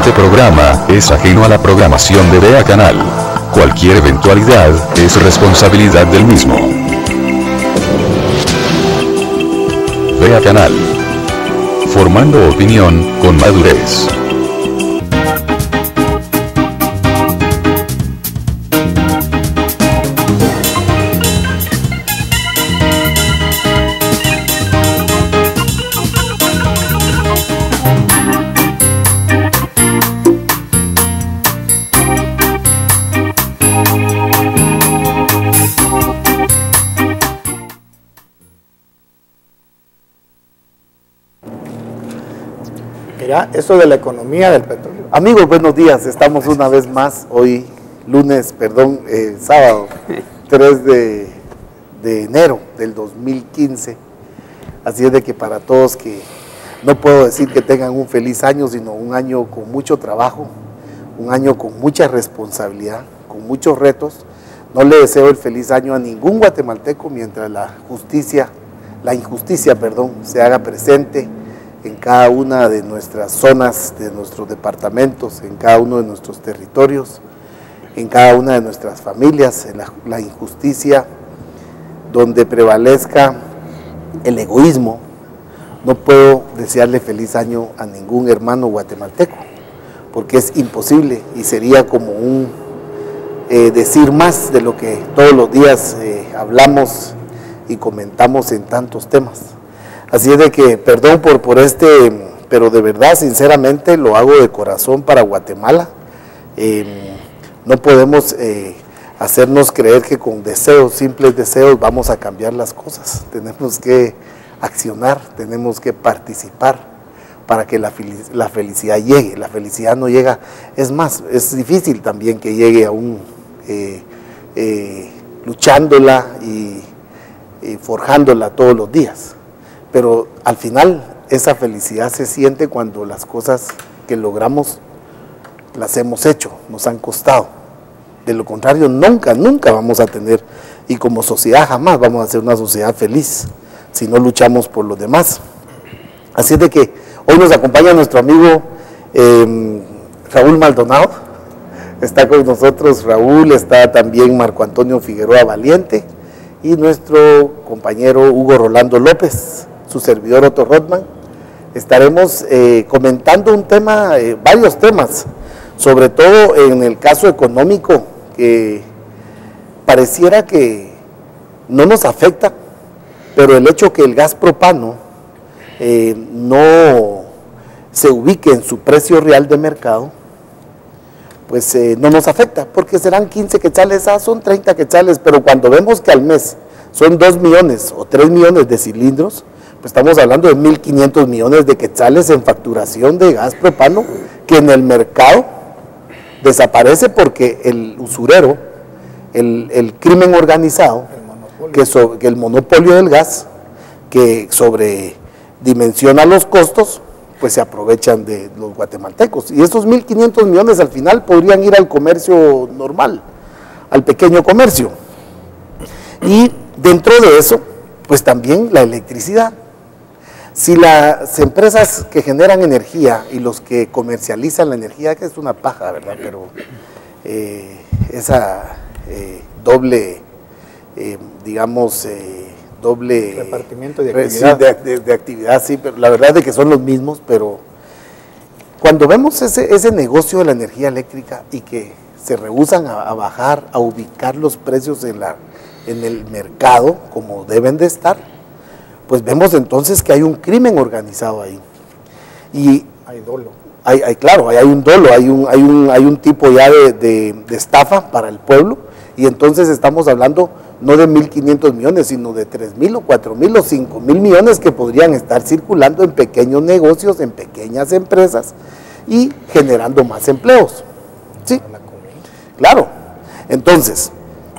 Este programa es ajeno a la programación de Vea Canal. Cualquier eventualidad es responsabilidad del mismo. Vea Canal. Formando opinión con madurez. Eso de la economía del petróleo. Amigos, buenos días. Estamos una vez más, hoy sábado 3 de enero del 2015. Así es de que para todos, que no puedo decir que tengan un feliz año, sino un año con mucho trabajo, un año con mucha responsabilidad, con muchos retos. No le deseo el feliz año a ningún guatemalteco mientras la injusticia, se haga presente en cada una de nuestras zonas, de nuestros departamentos, en cada uno de nuestros territorios, en cada una de nuestras familias, en la injusticia, donde prevalezca el egoísmo. No puedo desearle feliz año a ningún hermano guatemalteco, porque es imposible y sería como decir más de lo que todos los días hablamos y comentamos en tantos temas. Así es de que, perdón por pero de verdad, sinceramente, lo hago de corazón para Guatemala. No podemos hacernos creer que con deseos, simples deseos, vamos a cambiar las cosas. Tenemos que accionar, tenemos que participar para que la felicidad llegue. La felicidad no llega, es más, es difícil también que llegue aún luchándola y forjándola todos los días. Pero al final esa felicidad se siente cuando las cosas que logramos las hemos hecho, nos han costado. De lo contrario, nunca vamos a tener, y como sociedad jamás vamos a ser una sociedad feliz si no luchamos por los demás. Así es de que hoy nos acompaña nuestro amigo Raúl Maldonado. Está con nosotros Raúl, está también Marco Antonio Figueroa Valiente y nuestro compañero Hugo Rolando López, su servidor Otto Rothman. Estaremos comentando un tema, varios temas, sobre todo en el caso económico, que pareciera que no nos afecta, pero el hecho que el gas propano no se ubique en su precio real de mercado, pues no nos afecta, porque serán 15 quetzales, son 30 quetzales, pero cuando vemos que al mes son 2 millones o 3 millones de cilindros, pues estamos hablando de 1.500 millones de quetzales en facturación de gas propano, que en el mercado desaparece porque el usurero, el crimen organizado, que el monopolio del gas, que sobredimensiona los costos, pues se aprovechan de los guatemaltecos. Y esos 1.500 millones al final podrían ir al comercio normal, al pequeño comercio. Y dentro de eso, pues también la electricidad. Si las empresas que generan energía y los que comercializan la energía, que es una paja, ¿verdad? Pero esa doble, doble repartimiento de actividad. De actividad, sí, pero la verdad es que son los mismos, pero cuando vemos ese negocio de la energía eléctrica y que se rehúsan a bajar, a ubicar los precios en el mercado como deben de estar, pues vemos entonces que hay un crimen organizado ahí. Y hay dolo. Claro, hay un dolo, hay un tipo ya de estafa para el pueblo, y entonces estamos hablando no de 1.500 millones, sino de 3.000 o 4.000 o 5.000 millones que podrían estar circulando en pequeños negocios, en pequeñas empresas y generando más empleos. ¿Sí? Claro. Entonces,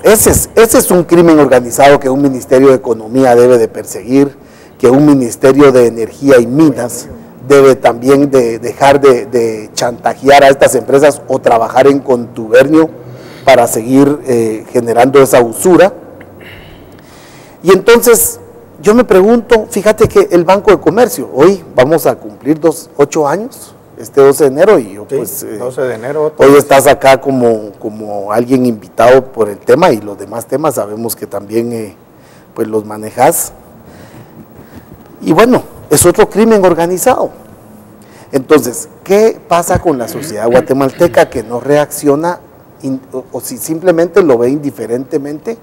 ese es un crimen organizado que un Ministerio de Economía debe de perseguir, que un Ministerio de Energía y Minas debe también de dejar de chantajear a estas empresas o trabajar en contubernio para seguir generando esa usura. Y entonces yo me pregunto, fíjate que el Banco de Comercio, hoy vamos a cumplir 8 años, este 12 de enero y yo Sí, pues 12 de enero. hoy estás acá como alguien invitado por el tema y los demás temas sabemos que también pues los manejas. Y bueno, es otro crimen organizado. Entonces, ¿qué pasa con la sociedad guatemalteca que no reacciona o si simplemente lo ve indiferentemente?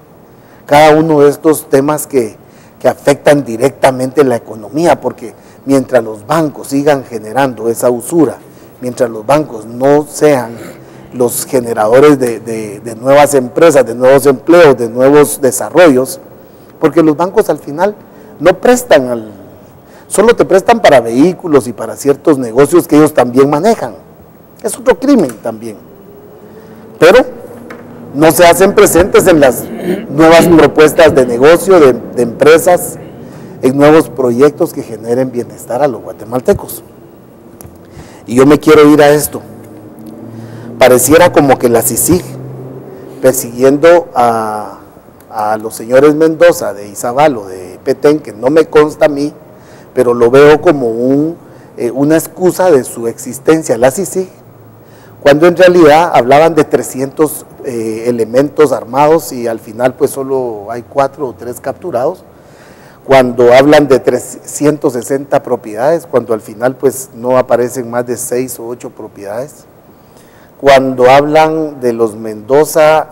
Cada uno de estos temas que afectan directamente la economía, porque mientras los bancos sigan generando esa usura, mientras los bancos no sean los generadores de nuevas empresas, de nuevos empleos, de nuevos desarrollos, porque los bancos al final no prestan solo te prestan para vehículos y para ciertos negocios que ellos también manejan. Es otro crimen también. Pero no se hacen presentes en las nuevas propuestas de negocio, de empresas, en nuevos proyectos que generen bienestar a los guatemaltecos. Y yo me quiero ir a esto. Pareciera como que la CICIG, persiguiendo a los señores Mendoza de Izabal o de Petén, que no me consta a mí, pero lo veo como una excusa de su existencia, la CICIG, cuando en realidad hablaban de 300 elementos armados y al final pues solo hay 4 o 3 capturados, cuando hablan de 360 propiedades, cuando al final pues no aparecen más de 6 o 8 propiedades, cuando hablan de los Mendoza,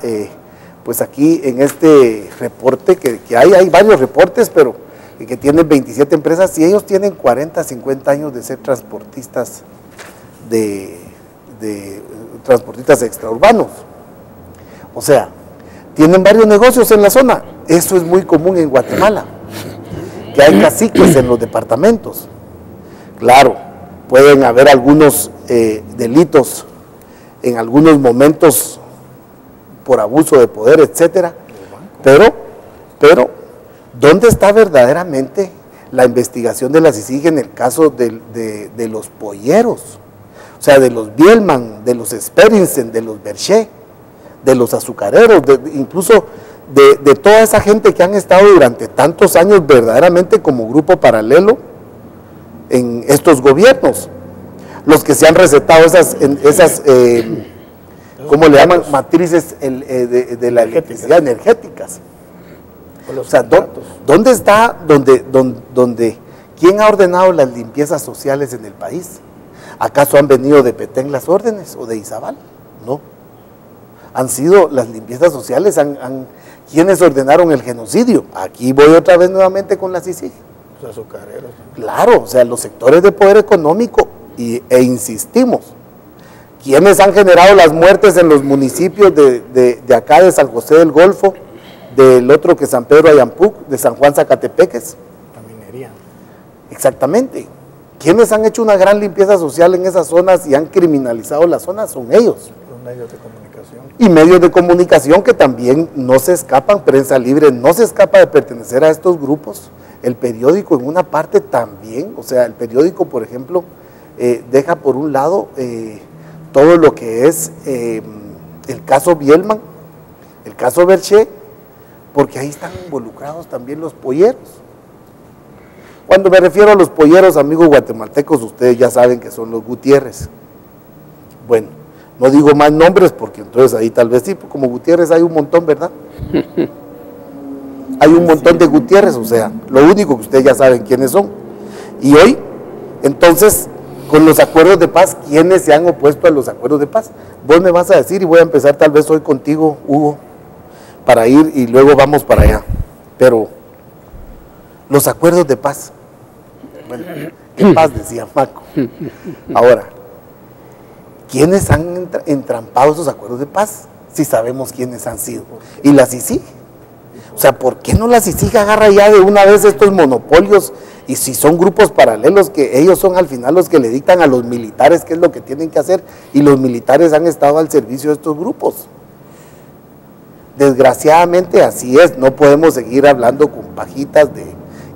pues aquí en este reporte, que hay varios reportes, pero que tienen 27 empresas y ellos tienen 40, 50 años de ser transportistas transportistas extraurbanos. O sea, tienen varios negocios en la zona. Eso es muy común en Guatemala, que hay caciques en los departamentos. Claro, pueden haber algunos delitos en algunos momentos por abuso de poder, etcétera, pero ¿dónde está verdaderamente la investigación de la CICIG en el caso de los polleros? O sea, de los Bielman, de los Sperinsen, de los Berché, de los azucareros, incluso de toda esa gente que han estado durante tantos años verdaderamente como grupo paralelo en estos gobiernos. Los que se han recetado esas ¿cómo le llaman? Matrices de la electricidad energéticas. O sea, ¿dónde está, quién ha ordenado las limpiezas sociales en el país? ¿Acaso han venido de Petén las órdenes o de Izabal? No. Han sido las limpiezas sociales, ¿quiénes ordenaron el genocidio? Aquí voy otra vez nuevamente con la CICIG. Los azucareros. Claro, o sea, los sectores de poder económico, e insistimos, ¿quiénes han generado las muertes en los municipios de acá, de San José del Golfo, del otro que San Pedro Ayampuc, de San Juan Zacatepeques? La minería. Exactamente. ¿Quiénes han hecho una gran limpieza social en esas zonas y han criminalizado las zonas? Son ellos. Los medios de comunicación. Y medios de comunicación que también no se escapan, Prensa Libre no se escapa de pertenecer a estos grupos. El periódico en una parte también, o sea, el periódico, por ejemplo, deja por un lado todo lo que es el caso Bielman, el caso Berché, porque ahí están involucrados también los polleros. Cuando me refiero a los polleros, amigos guatemaltecos, ustedes ya saben que son los Gutiérrez. Bueno, no digo más nombres porque entonces ahí tal vez sí, como Gutiérrez hay un montón, ¿verdad? Hay un montón de Gutiérrez, o sea, lo único que ustedes ya saben quiénes son. Y hoy, entonces, con los acuerdos de paz, ¿quiénes se han opuesto a los acuerdos de paz? Vos me vas a decir, y voy a empezar tal vez hoy contigo, Hugo, para ir y luego vamos para allá. Pero los acuerdos de paz, bueno, ¿qué paz? Decía Maco. Ahora, ¿quiénes han entrampado esos acuerdos de paz? Si sabemos quiénes han sido. Y la CICIG. O sea, ¿por qué no la CICIG agarra ya de una vez estos monopolios? Y si son grupos paralelos, que ellos son al final los que le dictan a los militares qué es lo que tienen que hacer, y los militares han estado al servicio de estos grupos. Desgraciadamente así es, no podemos seguir hablando con pajitas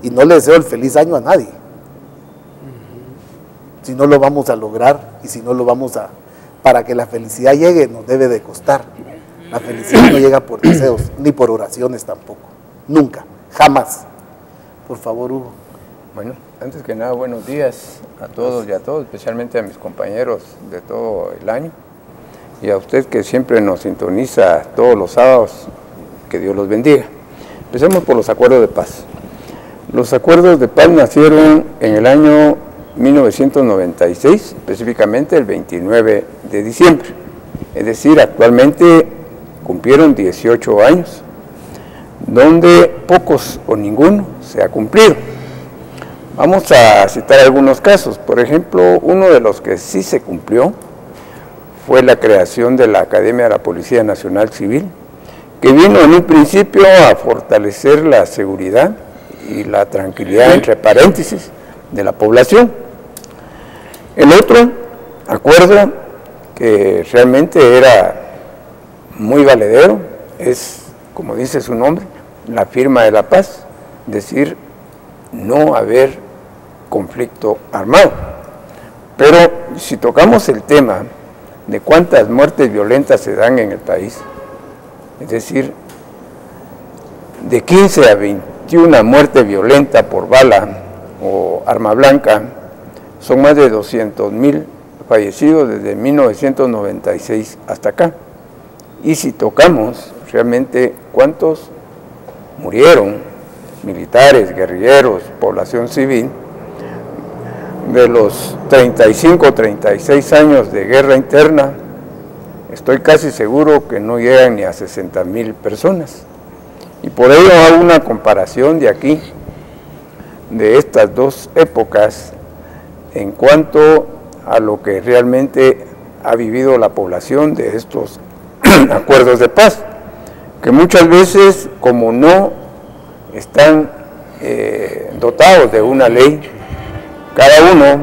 y no le deseo el feliz año a nadie. Si no lo vamos a lograr y si no lo vamos para que la felicidad llegue nos debe de costar. La felicidad no llega por deseos, ni por oraciones tampoco, nunca, jamás. Por favor, Hugo. Bueno, antes que nada, buenos días a todos y a todos, especialmente a mis compañeros de todo el año y a usted que siempre nos sintoniza todos los sábados, que Dios los bendiga. Empecemos por los acuerdos de paz. Los acuerdos de paz nacieron en el año 1996, específicamente el 29 de diciembre, es decir, actualmente cumplieron 18 años, donde pocos o ninguno se ha cumplido. Vamos a citar algunos casos. Por ejemplo, uno de los que sí se cumplió fue la creación de la Academia de la Policía Nacional Civil, que vino en un principio a fortalecer la seguridad y la tranquilidad, entre paréntesis, de la población. El otro acuerdo, que realmente era muy valedero, es, como dice su nombre, la firma de la paz, es decir, no haber conflicto armado. Pero si tocamos el tema de cuántas muertes violentas se dan en el país, es decir, de 15 a 21 muertes violentas por bala o arma blanca, son más de 200,000 fallecidos desde 1996 hasta acá. Y si tocamos realmente cuántos murieron, militares, guerrilleros, población civil, de los 35 36 años de guerra interna, estoy casi seguro que no llegan ni a 60,000 personas. Y por ello hago una comparación de aquí, de estas dos épocas, en cuanto a lo que realmente ha vivido la población de estos acuerdos de paz, que muchas veces, como no están dotados de una ley, cada uno,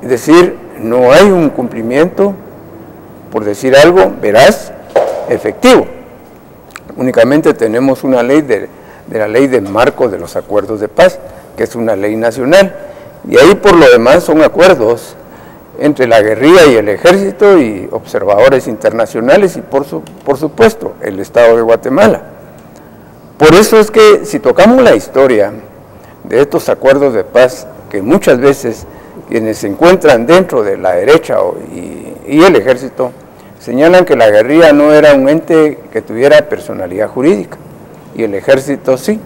es decir, no hay un cumplimiento, por decir algo, veraz, efectivo. Únicamente tenemos una ley de la ley de marco de los acuerdos de paz, que es una ley nacional, y ahí por lo demás son acuerdos entre la guerrilla y el ejército y observadores internacionales y por supuesto el Estado de Guatemala. Por eso es que si tocamos la historia de estos acuerdos de paz, que muchas veces quienes se encuentran dentro de la derecha y el ejército señalan que la guerrilla no era un ente que tuviera personalidad jurídica y el ejército sí,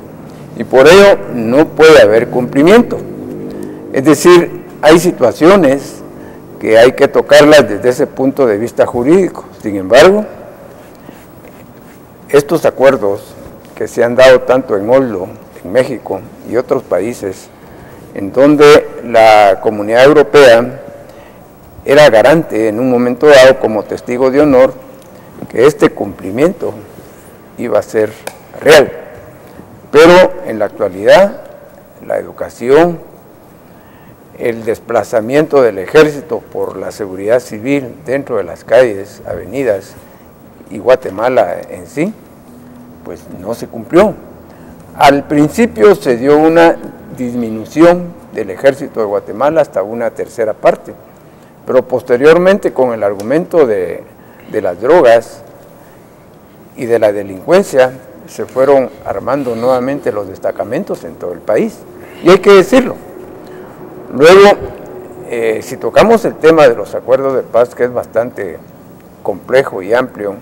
y por ello no puede haber cumplimiento. Es decir, hay situaciones que hay que tocarlas desde ese punto de vista jurídico. Sin embargo, estos acuerdos que se han dado tanto en Oslo, en México y otros países, en donde la Comunidad Europea era garante en un momento dado como testigo de honor que este cumplimiento iba a ser real. Pero en la actualidad, la educación, el desplazamiento del ejército por la seguridad civil dentro de las calles, avenidas y Guatemala en sí, pues no se cumplió. Al principio se dio una disminución del ejército de Guatemala hasta una tercera parte, pero posteriormente con el argumento de las drogas y de la delincuencia se fueron armando nuevamente los destacamentos en todo el país, y hay que decirlo. Luego, si tocamos el tema de los acuerdos de paz, que es bastante complejo y amplio,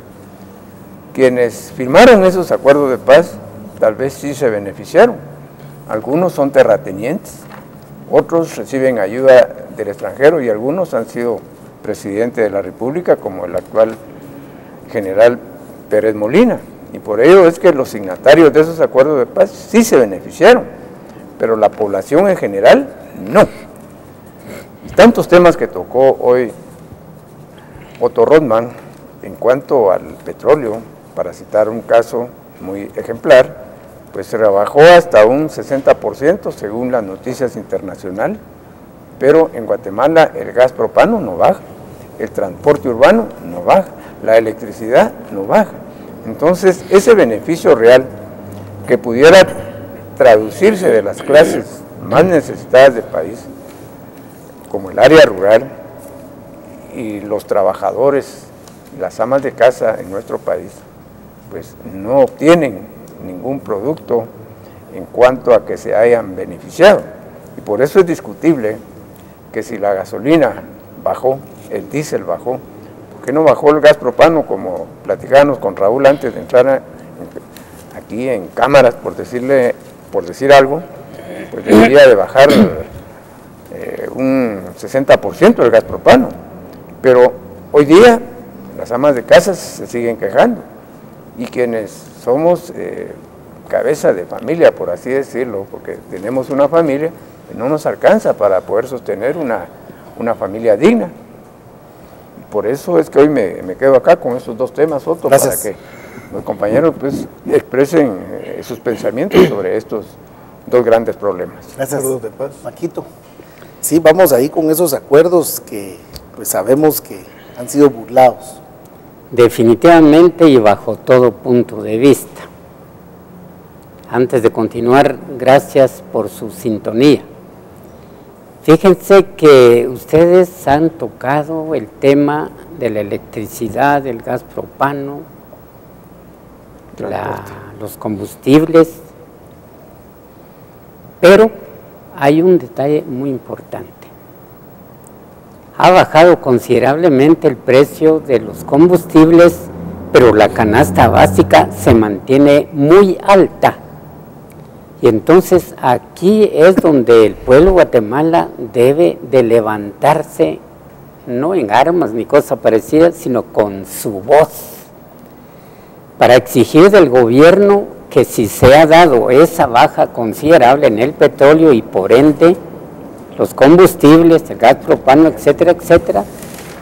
quienes firmaron esos acuerdos de paz tal vez sí se beneficiaron. Algunos son terratenientes, otros reciben ayuda del extranjero y algunos han sido presidente de la República, como el actual general Pérez Molina. Y por ello es que los signatarios de esos acuerdos de paz sí se beneficiaron, pero la población en general no. Tantos temas que tocó hoy Otto Rothman en cuanto al petróleo, para citar un caso muy ejemplar, pues se rebajó hasta un 60% según las noticias internacionales, pero en Guatemala el gas propano no baja, el transporte urbano no baja, la electricidad no baja. Entonces ese beneficio real que pudiera traducirse de las clases más necesitadas del país, como el área rural y los trabajadores, las amas de casa en nuestro país, pues no obtienen ningún producto en cuanto a que se hayan beneficiado. Y por eso es discutible que si la gasolina bajó, el diésel bajó, ¿por qué no bajó el gas propano, como platicábamos con Raúl antes de entrar aquí en cámaras, por decir algo? Pues debería de bajar un 60% el gas propano. Pero hoy día las amas de casa se siguen quejando, y quienes somos cabeza de familia, por así decirlo, porque tenemos una familia, no nos alcanza para poder sostener una familia digna. Por eso es que hoy me quedo acá con estos dos temas, Otto, para que los compañeros pues expresen sus pensamientos sobre estos dos grandes problemas. Gracias, Maquito. Sí, vamos ahí con esos acuerdos que pues sabemos que han sido burlados. Definitivamente y bajo todo punto de vista. Antes de continuar, gracias por su sintonía. Fíjense que ustedes han tocado el tema de la electricidad, del gas propano, los combustibles, pero hay un detalle muy importante. Ha bajado considerablemente el precio de los combustibles, pero la canasta básica se mantiene muy alta. Y entonces aquí es donde el pueblo de Guatemala debe de levantarse, no en armas ni cosa parecida, sino con su voz, para exigir del gobierno que si se ha dado esa baja considerable en el petróleo y por ende los combustibles, el gas propano, etcétera, etcétera,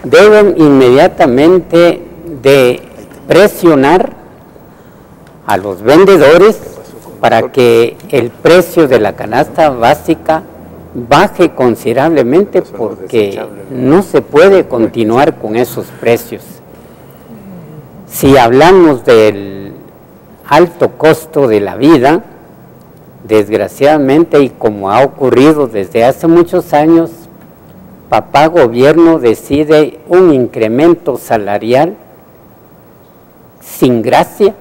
deben inmediatamente de presionar a los vendedores para que el precio de la canasta básica baje considerablemente, porque no se puede continuar con esos precios. Si hablamos del alto costo de la vida, desgraciadamente, y como ha ocurrido desde hace muchos años, papá gobierno decide un incremento salarial sin gracia,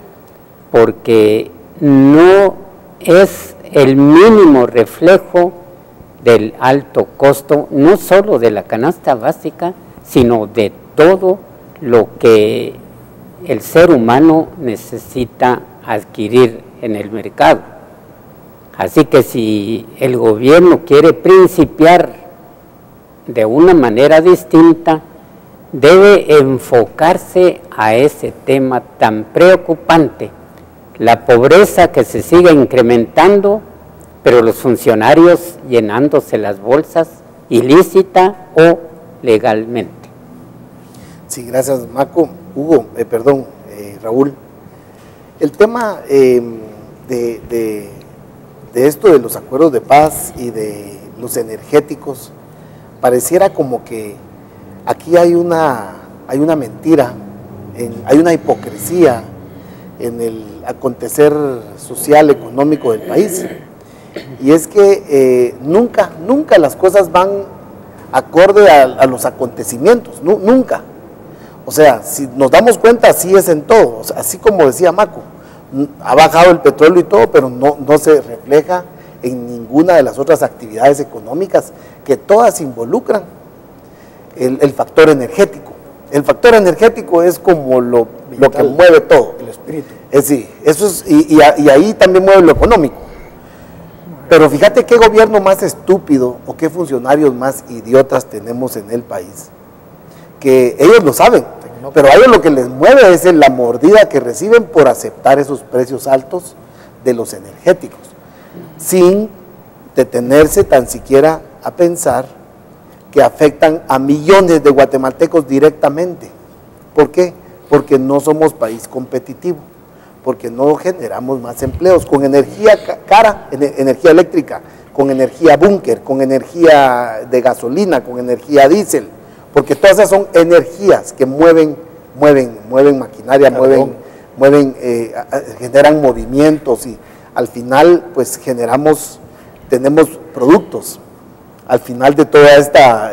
porque no es el mínimo reflejo del alto costo, no solo de la canasta básica, sino de todo lo que el ser humano necesita adquirir en el mercado. Así que si el gobierno quiere principiar de una manera distinta, debe enfocarse a ese tema tan preocupante, la pobreza que se sigue incrementando, pero los funcionarios llenándose las bolsas ilícita o legalmente. Sí, gracias, Maco. Raúl. El tema de esto de los acuerdos de paz y de los energéticos, pareciera como que aquí hay una mentira, hay una hipocresía en el acontecer social, económico del país. Y es que nunca las cosas van acorde a los acontecimientos, nunca. O sea, si nos damos cuenta, así es en todo. O sea, así como decía Maco, ha bajado el petróleo y todo, pero no se refleja en ninguna de las otras actividades económicas que todas involucran el factor energético. El factor energético es como lo que mueve todo. El espíritu. Sí, eso es, y ahí también mueve lo económico. Pero fíjate qué gobierno más estúpido o qué funcionarios más idiotas tenemos en el país, que ellos lo saben, pero a ellos lo que les mueve es la mordida que reciben por aceptar esos precios altos de los energéticos, sin detenerse tan siquiera a pensar que afectan a millones de guatemaltecos directamente. ¿Por qué? Porque no somos país competitivo, porque no generamos más empleos con energía cara, energía eléctrica, con energía búnker, con energía de gasolina, con energía diésel, porque todas esas son energías que mueven maquinaria, generan movimientos, y al final pues tenemos productos al final de toda esta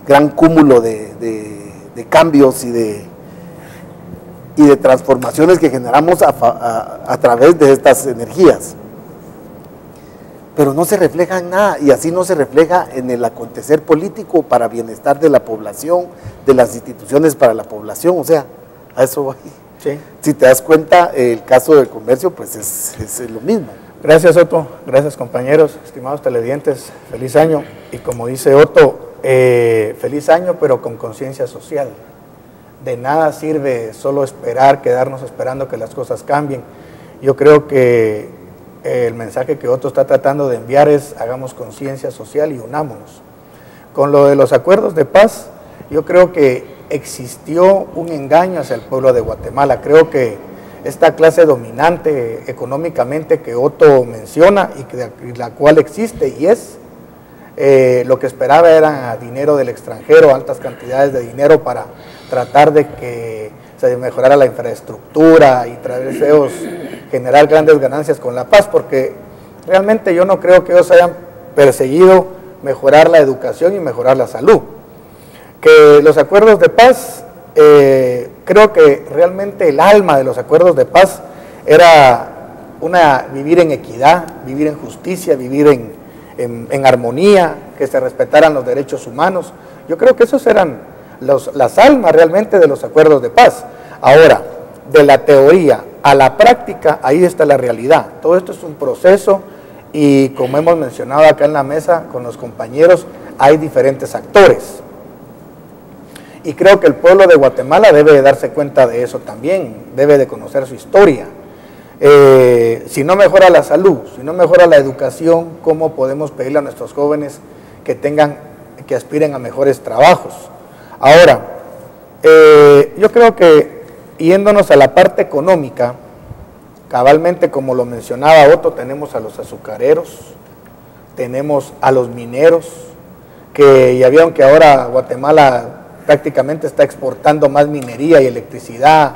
gran cúmulo de cambios y de transformaciones que generamos a través de estas energías. pero no se refleja en nada, y así no se refleja en el acontecer político para bienestar de la población, de las instituciones para la población, o sea, a eso voy. Sí. Si te das cuenta, el caso del comercio pues es lo mismo. Gracias, Otto. Gracias, compañeros, estimados televidentes. Feliz año. Y como dice Otto, feliz año, pero con conciencia social. De nada sirve solo esperar, quedarnos esperando que las cosas cambien. Yo creo que el mensaje que Otto está tratando de enviar es: hagamos conciencia social y unámonos. Con lo de los acuerdos de paz, yo creo que existió un engaño hacia el pueblo de Guatemala. Creo que esta clase dominante económicamente que Otto menciona y la cual existe y es, lo que esperaba era dinero del extranjero, altas cantidades de dinero para tratar de que se mejorara la infraestructura y generar grandes ganancias con la paz, porque realmente yo no creo que ellos hayan perseguido mejorar la educación y mejorar la salud. Que los acuerdos de paz, creo que realmente el alma de los acuerdos de paz era vivir en equidad, vivir en justicia, vivir en armonía, que se respetaran los derechos humanos. Yo creo que esos eran las almas realmente de los acuerdos de paz. Ahora, de la teoría a la práctica, ahí está la realidad. Todo esto es un proceso y, como hemos mencionado acá en la mesa con los compañeros, hay diferentes actores. Y creo que el pueblo de Guatemala debe de darse cuenta de eso también, debe de conocer su historia. Si no mejora la salud, si no mejora la educación, ¿cómo podemos pedirle a nuestros jóvenes que aspiren a mejores trabajos? Ahora, yo creo que yéndonos a la parte económica, cabalmente como lo mencionaba Otto, tenemos a los azucareros, tenemos a los mineros, que ya vieron que ahora Guatemala prácticamente está exportando más minería y electricidad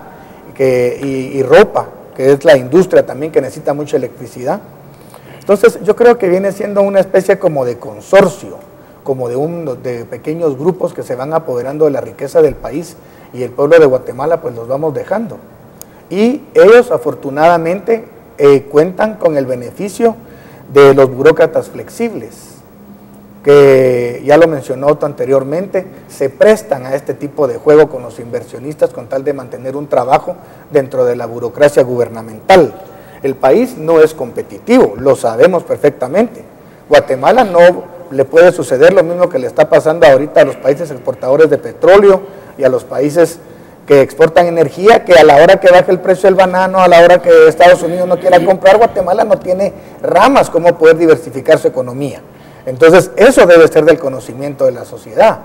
y ropa, que es la industria también que necesita mucha electricidad. Entonces yo creo que viene siendo una especie como de consorcio, como de pequeños grupos que se van apoderando de la riqueza del país, y el pueblo de Guatemala pues los vamos dejando. Y ellos afortunadamente cuentan con el beneficio de los burócratas flexibles, que ya lo mencionó Otto anteriormente, se prestan a este tipo de juego con los inversionistas con tal de mantener un trabajo dentro de la burocracia gubernamental. El país no es competitivo, lo sabemos perfectamente. Guatemala no le puede suceder lo mismo que le está pasando ahorita a los países exportadores de petróleo y a los países que exportan energía, que a la hora que baje el precio del banano, a la hora que Estados Unidos no quiera comprar, Guatemala no tiene ramas como poder diversificar su economía. Entonces, eso debe ser del conocimiento de la sociedad.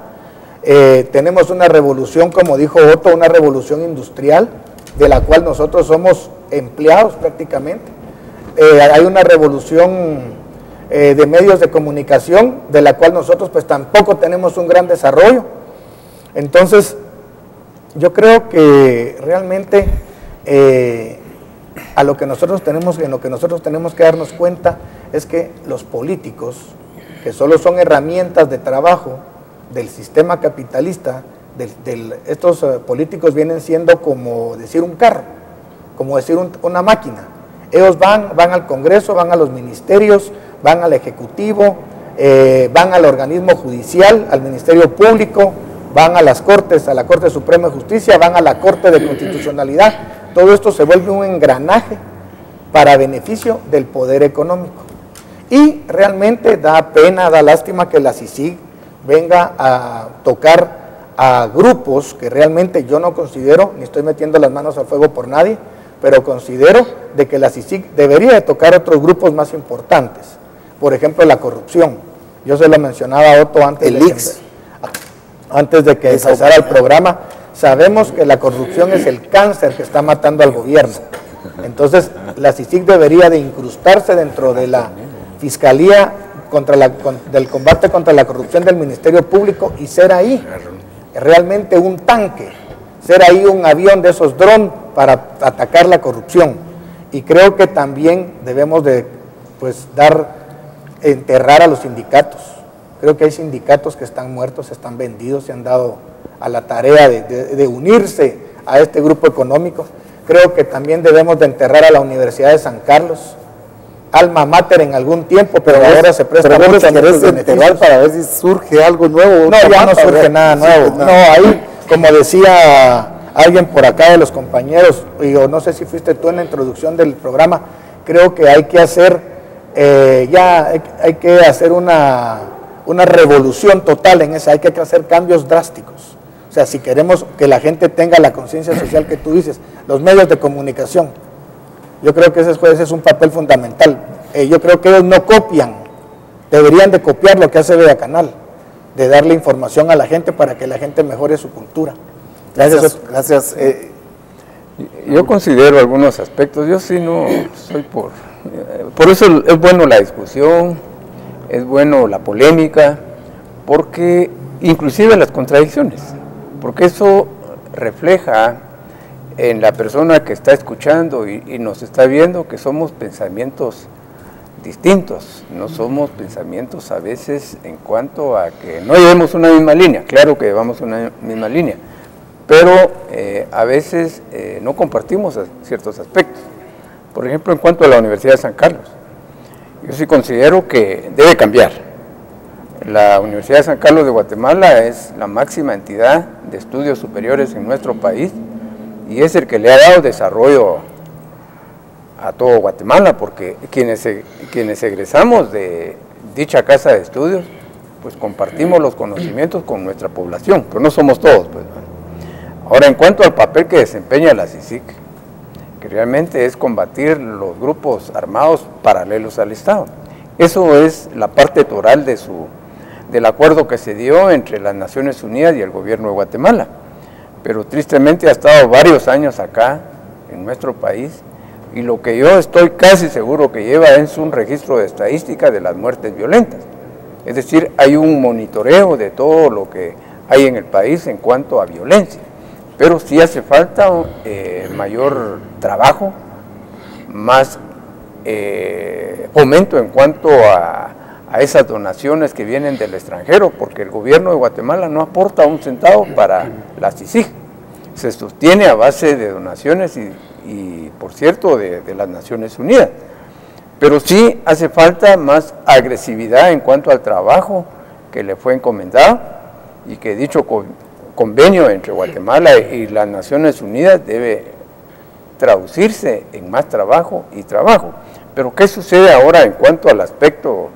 Tenemos una revolución, como dijo Otto, una revolución industrial, de la cual nosotros somos empleados prácticamente. Hay una revolución de medios de comunicación, de la cual nosotros pues tampoco tenemos un gran desarrollo. Entonces, yo creo que realmente en lo que nosotros tenemos que darnos cuenta es que los políticos, que solo son herramientas de trabajo del sistema capitalista, estos políticos vienen siendo como decir un carro, como decir una máquina. Ellos van al Congreso, van a los ministerios, van al Ejecutivo, van al organismo judicial, al Ministerio Público, van a las Cortes, a la Corte Suprema de Justicia, van a la Corte de Constitucionalidad. Todo esto se vuelve un engranaje para beneficio del poder económico. Y realmente da pena, da lástima que la CICIG venga a tocar a grupos que realmente yo no considero, ni estoy metiendo las manos al fuego por nadie, pero considero de que la CICIG debería de tocar otros grupos más importantes. Por ejemplo, la corrupción. Yo se lo mencionaba a Otto antes de que empezara el programa. Sabemos que la corrupción es el cáncer que está matando al gobierno. Entonces, la CICIG debería de incrustarse dentro de la Fiscalía del combate contra la corrupción del Ministerio Público y ser ahí realmente un tanque, ser ahí un avión de esos drones para atacar la corrupción. Y creo que también debemos de enterrar a los sindicatos. Creo que hay sindicatos que están muertos, están vendidos, se han dado a la tarea de unirse a este grupo económico. Creo que también debemos de enterrar a la Universidad de San Carlos, alma mater en algún tiempo, pero ahora se presta pero mucho a querés muchos enterar beneficios. para ver si surge algo nuevo. No, ya no surge nada nuevo. No, ahí, como decía alguien por acá de los compañeros, y yo no sé si fuiste tú en la introducción del programa, creo que hay que hacer, hay que hacer una revolución total en esa, hay que hacer cambios drásticos. O sea, si queremos que la gente tenga la conciencia social que tú dices, los medios de comunicación, yo creo que ese es un papel fundamental. Yo creo que ellos no copian, deberían de copiar lo que hace Vea Canal, de darle información a la gente para que la gente mejore su cultura. Gracias. Yo considero algunos aspectos, yo sí no soy por eso es bueno la discusión, es bueno la polémica, porque inclusive las contradicciones, porque eso refleja en la persona que está escuchando y nos está viendo que somos pensamientos distintos, no somos pensamientos a veces en cuanto a que no llevemos una misma línea, claro que llevamos una misma línea, pero a veces no compartimos ciertos aspectos. Por ejemplo, en cuanto a la Universidad de San Carlos, yo sí considero que debe cambiar. La Universidad de San Carlos de Guatemala es la máxima entidad de estudios superiores en nuestro país y es el que le ha dado desarrollo a todo Guatemala, porque quienes egresamos de dicha casa de estudios, pues compartimos los conocimientos con nuestra población, pero no somos todos. Pues. Ahora, en cuanto al papel que desempeña la CICIG, que realmente es combatir los grupos armados paralelos al Estado. Eso es la parte toral del acuerdo que se dio entre las Naciones Unidas y el gobierno de Guatemala. Pero tristemente ha estado varios años acá, en nuestro país, y lo que yo estoy casi seguro que lleva es un registro de estadística de las muertes violentas. Es decir, hay un monitoreo de todo lo que hay en el país en cuanto a violencia. Pero sí hace falta mayor trabajo, más fomento en cuanto a esas donaciones que vienen del extranjero, porque el gobierno de Guatemala no aporta un centavo para la CICIG, se sostiene a base de donaciones y por cierto, de las Naciones Unidas. Pero sí hace falta más agresividad en cuanto al trabajo que le fue encomendado y que dicho convenio entre Guatemala y las Naciones Unidas debe traducirse en más trabajo y trabajo. Pero ¿qué sucede ahora en cuanto al aspecto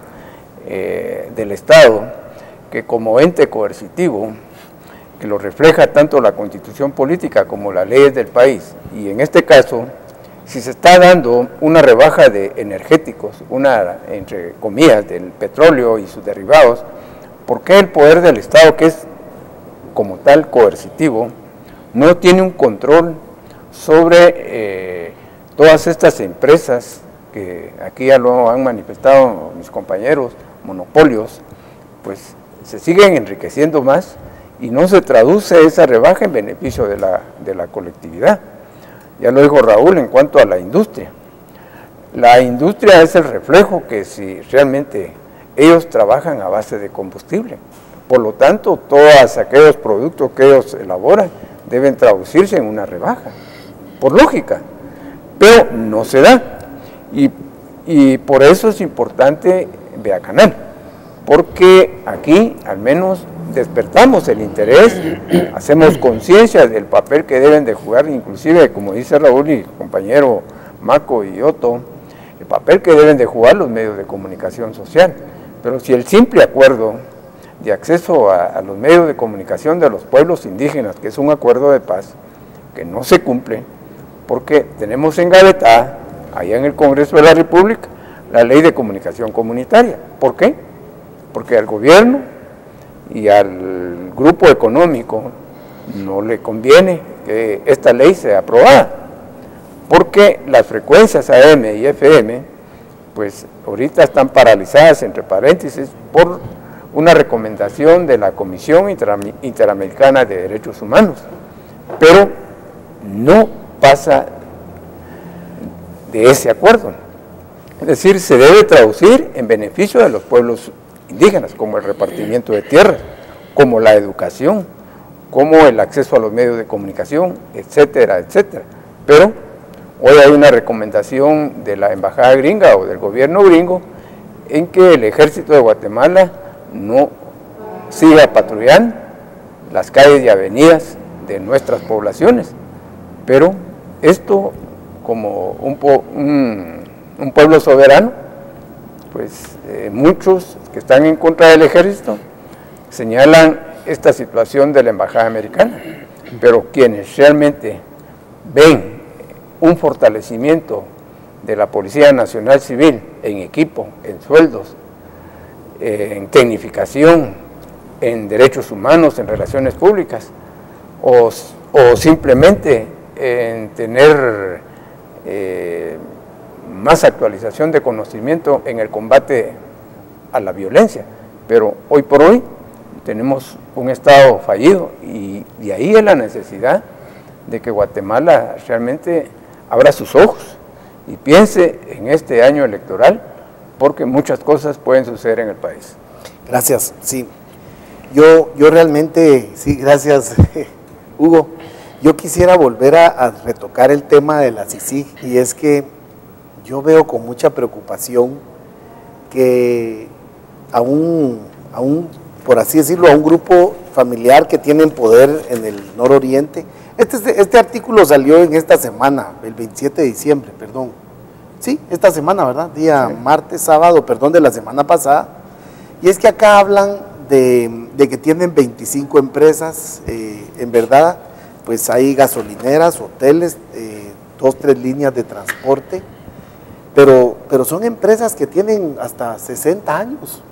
del Estado, que como ente coercitivo, que lo refleja tanto la Constitución política como las leyes del país, y en este caso, si se está dando una rebaja de energéticos, entre comillas, del petróleo y sus derivados, ¿por qué el poder del Estado, que es como tal coercitivo, no tiene un control sobre todas estas empresas que aquí ya lo han manifestado mis compañeros, monopolios, pues se siguen enriqueciendo más y no se traduce esa rebaja en beneficio de la colectividad? Ya lo dijo Raúl en cuanto a la industria. La industria es el reflejo que si realmente ellos trabajan a base de combustible. Por lo tanto, todos aquellos productos que ellos elaboran deben traducirse en una rebaja, por lógica, pero no se da. Y por eso es importante Vea Canal, porque aquí al menos despertamos el interés, hacemos conciencia del papel que deben de jugar, inclusive, como dice Raúl y compañero Marco y Otto, el papel que deben de jugar los medios de comunicación social. Pero si el simple acuerdo de acceso a los medios de comunicación de los pueblos indígenas, que es un acuerdo de paz, que no se cumple, porque tenemos engavetada, allá en el Congreso de la República, la Ley de Comunicación Comunitaria. ¿Por qué? Porque al gobierno y al grupo económico no le conviene que esta ley sea aprobada, porque las frecuencias AM y FM, pues ahorita están paralizadas, entre paréntesis, por una recomendación de la Comisión Interamericana de Derechos Humanos, pero no pasa de ese acuerdo. Es decir, se debe traducir en beneficio de los pueblos indígenas, como el repartimiento de tierras, como la educación, como el acceso a los medios de comunicación, etcétera, etcétera. Pero hoy hay una recomendación de la embajada gringa o del gobierno gringo en que el ejército de Guatemala no siga patrullando las calles y avenidas de nuestras poblaciones, pero esto como un pueblo soberano, pues muchos que están en contra del ejército señalan esta situación de la embajada americana, pero quienes realmente ven un fortalecimiento de la Policía Nacional Civil en equipo, en sueldos, en tecnificación, en derechos humanos, en relaciones públicas, o simplemente en tener más actualización de conocimiento en el combate a la violencia. Pero hoy por hoy tenemos un Estado fallido y de ahí es la necesidad de que Guatemala realmente abra sus ojos y piense en este año electoral, porque muchas cosas pueden suceder en el país. Gracias, sí. Yo realmente, sí, gracias, Hugo. Yo quisiera volver a retocar el tema de la CICIG, y es que yo veo con mucha preocupación que por así decirlo, a un grupo familiar que tienen poder en el nororiente. Este artículo salió en esta semana, el 27 de diciembre, perdón. Sí, esta semana, ¿verdad? Día sí. Martes, sábado, perdón, de la semana pasada. Y es que acá hablan de que tienen 25 empresas, en verdad, pues hay gasolineras, hoteles, 2, 3 líneas de transporte, pero son empresas que tienen hasta 60 años.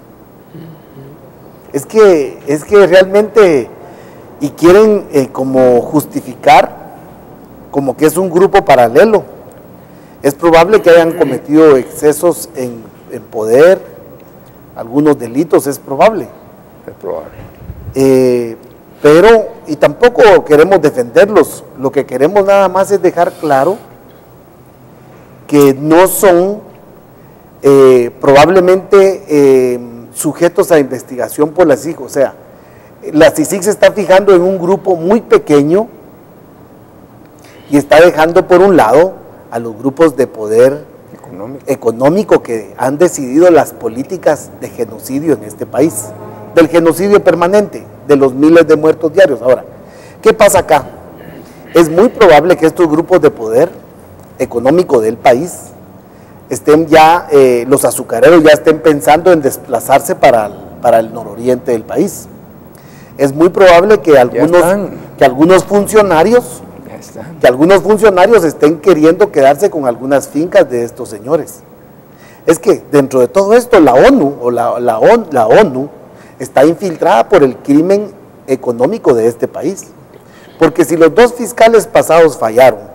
Es que realmente, y quieren como justificar como que es un grupo paralelo. Es probable que hayan cometido excesos en poder, algunos delitos, es probable. Es probable. Pero, y tampoco queremos defenderlos, lo que queremos nada más es dejar claro que no son probablemente sujetos a investigación por la CICIG. O sea, la CICIG se está fijando en un grupo muy pequeño y está dejando por un lado a los grupos de poder económico que han decidido las políticas de genocidio en este país, del genocidio permanente, de los miles de muertos diarios. Ahora, ¿qué pasa acá? Es muy probable que estos grupos de poder económico del país estén ya, los azucareros ya estén pensando en desplazarse para el nororiente del país. Es muy probable que algunos funcionarios estén queriendo quedarse con algunas fincas de estos señores. Es que dentro de todo esto la ONU está infiltrada por el crimen económico de este país. Porque si los 2 fiscales pasados fallaron,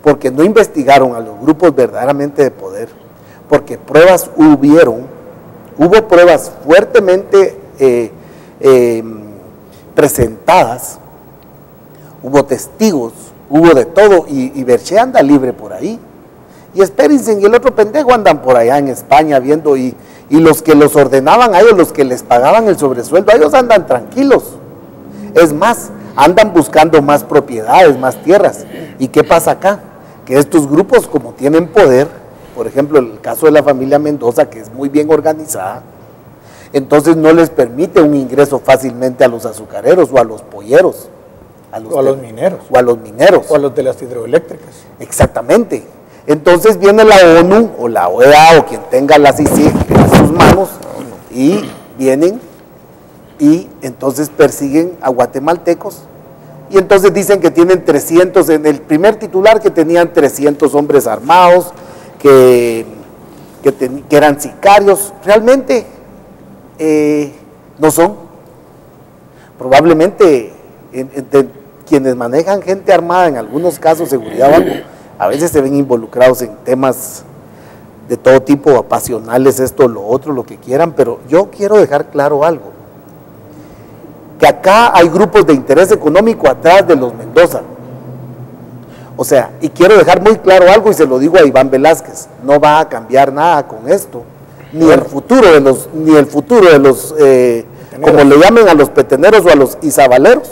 porque no investigaron a los grupos verdaderamente de poder, porque pruebas hubo pruebas fuertemente presentadas, hubo testigos, hubo de todo, y Berché anda libre por ahí. Y Espérense, y el otro pendejo andan por allá en España viendo, y los que los ordenaban a ellos, los que les pagaban el sobresueldo, a ellos andan tranquilos. Es más, andan buscando más propiedades, más tierras. ¿Y qué pasa acá? Que estos grupos, como tienen poder, por ejemplo, el caso de la familia Mendoza, que es muy bien organizada, entonces no les permite un ingreso fácilmente a los azucareros o a los polleros. O a los mineros. O a los mineros. O a los de las hidroeléctricas. Exactamente. Entonces viene la ONU o la OEA o quien tenga la CICIG en sus manos y vienen y entonces persiguen a guatemaltecos. Y entonces dicen que tienen 300, en el primer titular que tenían 300 hombres armados, que eran sicarios. Realmente no son. Probablemente quienes manejan gente armada, en algunos casos seguridad o algo, a veces se ven involucrados en temas de todo tipo, apasionales, esto, lo otro, lo que quieran, pero yo quiero dejar claro algo. Que acá hay grupos de interés económico atrás de los Mendoza. O sea, y quiero dejar muy claro algo, y se lo digo a Iván Velázquez, no va a cambiar nada con esto, ni el futuro de los, como le llamen a los peteneros o a los izabaleros,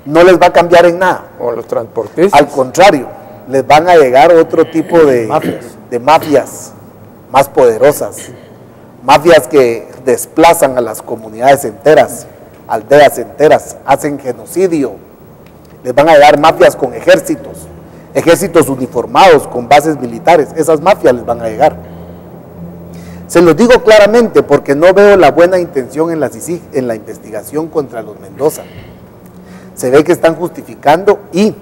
no les va a cambiar en nada. O los transportistas. Al contrario, les van a llegar otro tipo de mafias más poderosas, mafias que desplazan a las comunidades enteras, aldeas enteras, hacen genocidio. Les van a llegar mafias con ejércitos uniformados, con bases militares. Esas mafias les van a llegar. Se los digo claramente porque no veo la buena intención en la CICIG, en la investigación contra los Mendoza. Se ve que están justificando y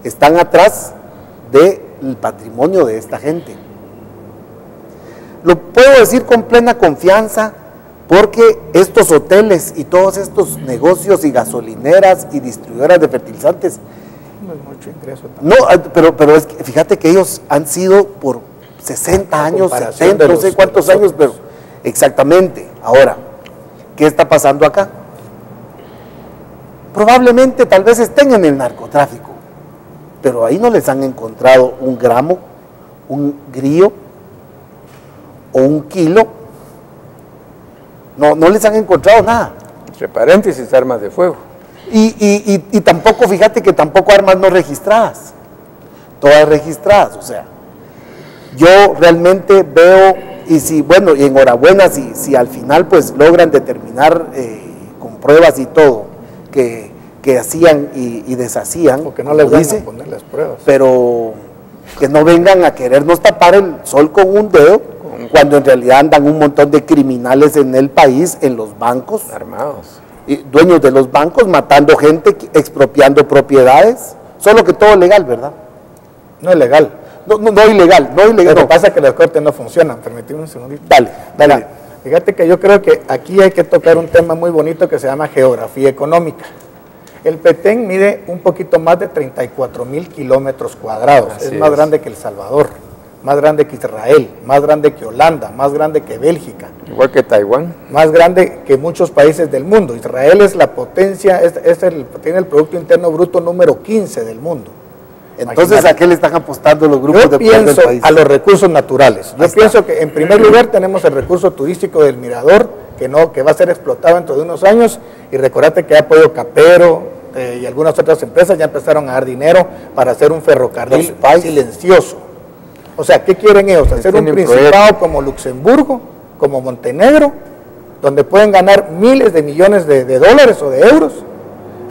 están atrás del patrimonio de esta gente. Lo puedo decir con plena confianza porque estos hoteles y todos estos negocios y gasolineras y distribuidoras de fertilizantes, no es mucho ingreso también. No, pero es que, fíjate que ellos han sido por 60 años, 70, no sé cuántos años, pero exactamente. Ahora, ¿qué está pasando acá? Probablemente tal vez estén en el narcotráfico, pero ahí no les han encontrado un gramo, un grillo o un kilo. No les han encontrado nada. Entre paréntesis, armas de fuego. Y tampoco, fíjate que tampoco armas no registradas, todas registradas. O sea, yo realmente veo, y si, bueno, y enhorabuena si al final pues logran determinar con pruebas y todo, que hacían y deshacían. Porque no les van a poner las pruebas. Pero que no vengan a querernos tapar el sol con un dedo, cuando en realidad andan un montón de criminales en el país, en los bancos. Armados. Y dueños de los bancos, matando gente, expropiando propiedades. Solo que todo legal, ¿verdad? No es legal. No ilegal. Lo que pasa es que las cortes no funcionan. Permíteme un segundito. Dale. Mira, fíjate que yo creo que aquí hay que tocar un tema muy bonito que se llama geografía económica. El Petén mide un poquito más de 34,000 kilómetros cuadrados. Es más grande que El Salvador, más grande que Israel, más grande que Holanda, más grande que Bélgica. Igual que Taiwán. Más grande que muchos países del mundo. Israel es la potencia, tiene el Producto Interno Bruto número 15 del mundo. Entonces, Imagínate. ¿a qué le están apostando los grupos de poder del país? A los recursos naturales. Yo pienso que en primer lugar tenemos el recurso turístico del Mirador, que va a ser explotado dentro de unos años, y recordate que Apoyo Capero y algunas otras empresas ya empezaron a dar dinero para hacer un ferrocarril silencioso. O sea, ¿qué quieren ellos? Hacer un principado como Luxemburgo, como Montenegro, donde pueden ganar miles de millones de dólares o de euros.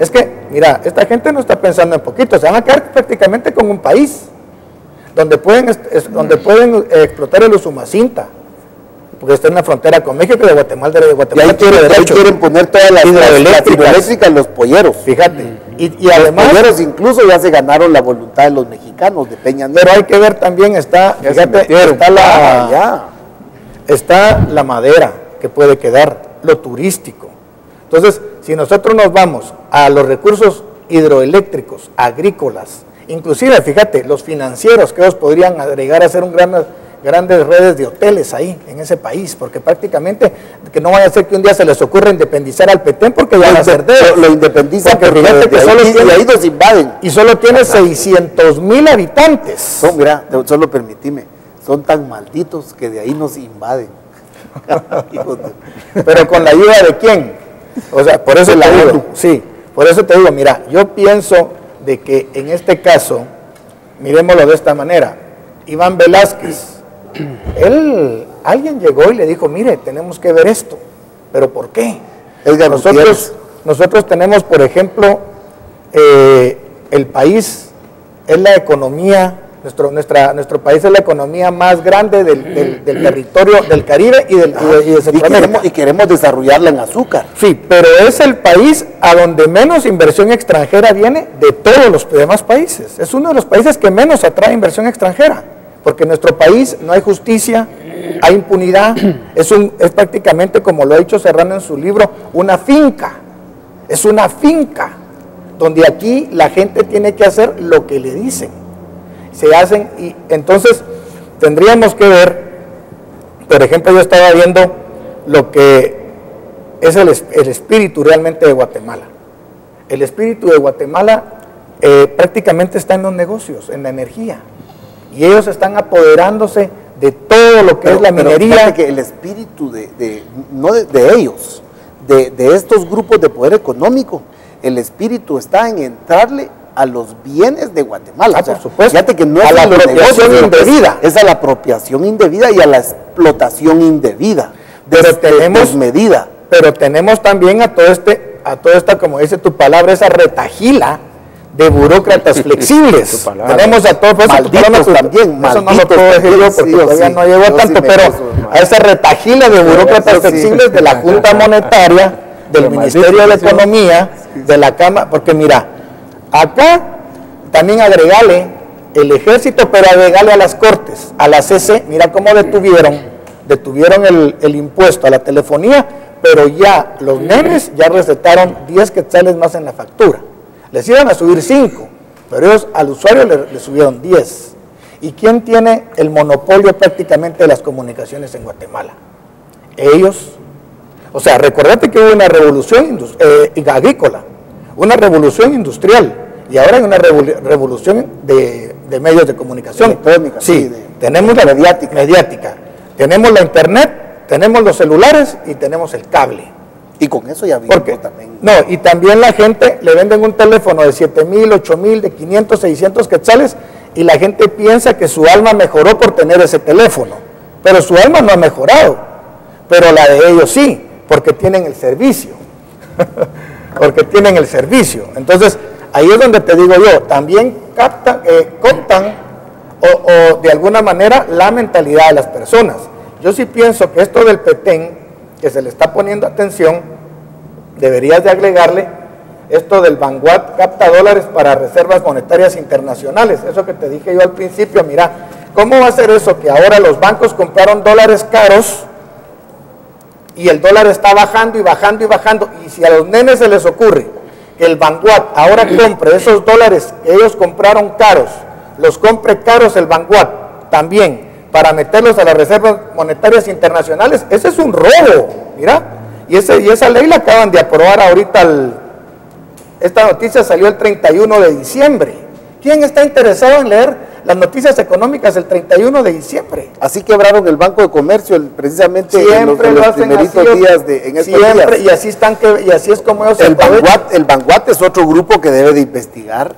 Es que, mira, esta gente no está pensando en poquito, se van a quedar prácticamente con un país donde pueden explotar el Usumacinta, porque está en la frontera con México y de Guatemala. Y ahí quieren poner todas las hidroeléctricas, los polleros. Fíjate. Y además, los polleros incluso ya se ganaron la voluntad de los mexicanos, de Peña Nieto. Pero hay que ver también, está la madera que puede quedar, lo turístico. Entonces, si nosotros nos vamos a los recursos hidroeléctricos, agrícolas, inclusive, fíjate, los financieros que ellos podrían agregar a hacer grandes redes de hoteles ahí, en ese país, porque prácticamente, que no vaya a ser que un día se les ocurra independizar al Petén, porque ya van a ser de ellos. Lo independizan, porque fíjate que ahí nos invaden. Y solo tiene 600,000 habitantes. Mira, solo permitime, son tan malditos que de ahí nos invaden. Pero con la ayuda de quién? O sea, por eso te digo, sí, por eso te digo, mira, yo pienso de que en este caso, miremoslo de esta manera, Iván Velázquez, alguien llegó y le dijo, mire, tenemos que ver esto, pero ¿por qué? Nosotros tenemos, por ejemplo, el país es la economía, nuestro país es la economía más grande del territorio del Caribe y de Centroamérica. Y queremos desarrollarla en azúcar. Sí, pero es el país a donde menos inversión extranjera viene de todos los demás países. Es uno de los países que menos atrae inversión extranjera, porque en nuestro país no hay justicia, hay impunidad, es prácticamente, como lo ha dicho Serrano en su libro, una finca. Es una finca, donde aquí la gente tiene que hacer lo que le dicen. Se hacen, y entonces tendríamos que ver, por ejemplo, yo estaba viendo lo que es el espíritu realmente de Guatemala. El espíritu de Guatemala prácticamente está en los negocios, en la energía, y ellos están apoderándose de todo lo que es la minería. Pero que el espíritu no de ellos, de estos grupos de poder económico, el espíritu está en entrarle a los bienes de Guatemala. O sea, por supuesto. Fíjate que no a es la apropiación indebida. Es a la apropiación indebida y a la explotación indebida. Pero desmedida. Pero tenemos también a toda esta, como dice tu palabra, esa retajila de burócratas flexibles. Tenemos a todos, malditos también, eso no lo puedo decir yo porque todavía no llegó a tanto, pero a esa retajila de burócratas flexibles de la Junta Monetaria, del Ministerio de Economía, de la Cámara, porque mira, acá también agregale el ejército, pero agregale a las cortes, a la CC, mira cómo detuvieron el impuesto a la telefonía, pero ya los nenes ya recetaron 10 quetzales más en la factura. Les iban a subir 5, pero ellos al usuario le subieron 10. ¿Y quién tiene el monopolio prácticamente de las comunicaciones en Guatemala? Ellos. O sea, recordate que hubo una revolución agrícola, una revolución industrial, y ahora hay una revolución de medios de comunicación. Electrónica, sí, tenemos la mediática, tenemos la internet, tenemos los celulares y tenemos el cable. Y con eso ya vimos también. No, y también la gente le venden un teléfono de 7,000, 8,000, de 500, 600 quetzales y la gente piensa que su alma mejoró por tener ese teléfono. Pero su alma no ha mejorado, pero la de ellos sí, porque tienen el servicio. Porque tienen el servicio. Entonces, ahí es donde te digo yo, también contan o de alguna manera la mentalidad de las personas. Yo sí pienso que esto del Petén, que se le está poniendo atención, deberías de agregarle esto del Vanguard capta dólares para reservas monetarias internacionales, eso que te dije yo al principio. Mira, ¿cómo va a ser eso que ahora los bancos compraron dólares caros y el dólar está bajando y bajando y bajando, y si a los nenes se les ocurre que el Vanguard ahora compre esos dólares que ellos compraron caros, los compre caros el Vanguard también, para meterlos a las reservas monetarias internacionales, ese es un robo, mira, y esa ley la acaban de aprobar ahorita, esta noticia salió el 31 de diciembre. ¿Quién está interesado en leer las noticias económicas el 31 de diciembre? Así quebraron el Banco de Comercio precisamente siempre en los primeritos así, días en estos siempre, días. Y así es como ellos el Vanguard es otro grupo que debe de investigar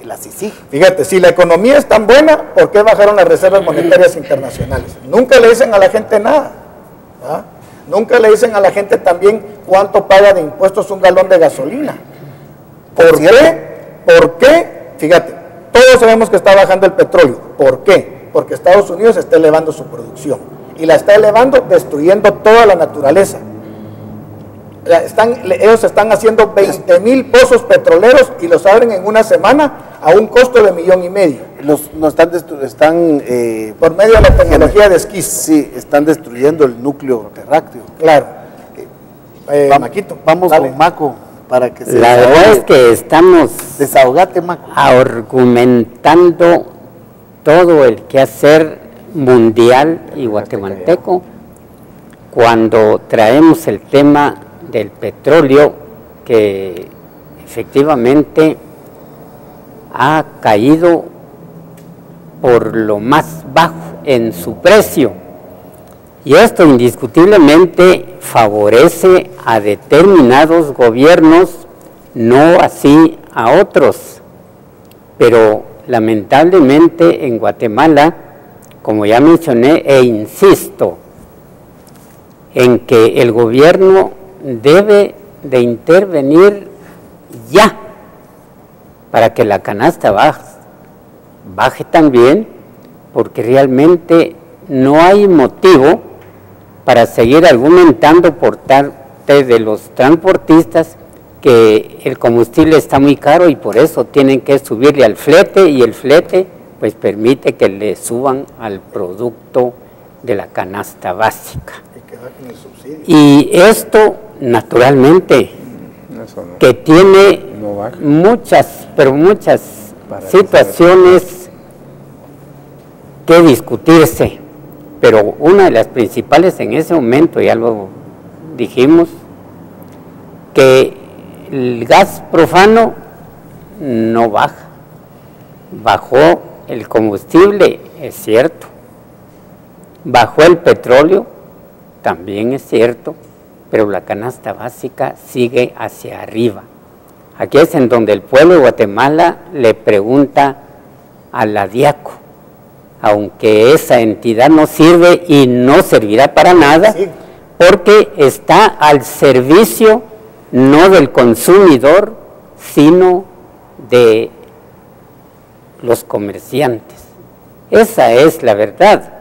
la CICIG. Fíjate, si la economía es tan buena, ¿por qué bajaron las reservas monetarias internacionales? Nunca le dicen a la gente nada, ¿ah? Nunca le dicen a la gente también cuánto paga de impuestos un galón de gasolina. ¿Por qué? ¿Por qué? Fíjate, todos sabemos que está bajando el petróleo. ¿Por qué? Porque Estados Unidos está elevando su producción. Y la está elevando destruyendo toda la naturaleza. Ellos están haciendo 20,000 pozos petroleros y los abren en una semana a un costo de $1,500,000. Están por medio de la tecnología de esquisto. Sí, están destruyendo el núcleo terráqueo. Claro. Maquito, vamos dale. con Maco para que se La verdad es que estamos desahogate, Maco, argumentando todo el quehacer mundial y guatemalteco cuando traemos el tema del petróleo, que efectivamente ha caído por lo más bajo en su precio, y esto indiscutiblemente favorece a determinados gobiernos, no así a otros. Pero lamentablemente en Guatemala, como ya mencioné e insisto, en que el gobierno debe de intervenir ya para que la canasta baje también, porque realmente no hay motivo para seguir argumentando por parte de los transportistas que el combustible está muy caro y por eso tienen que subirle al flete, y el flete pues permite que le suban al producto de la canasta básica. Y esto naturalmente que tiene muchas, pero muchas situaciones que discutirse, pero una de las principales en ese momento, ya lo dijimos, que el gas profano no baja, bajó el combustible, es cierto, bajó el petróleo, también es cierto, pero la canasta básica sigue hacia arriba. Aquí es en donde el pueblo de Guatemala le pregunta a la DIACO, aunque esa entidad no sirve y no servirá para nada, sí, porque está al servicio no del consumidor, sino de los comerciantes. Esa es la verdad.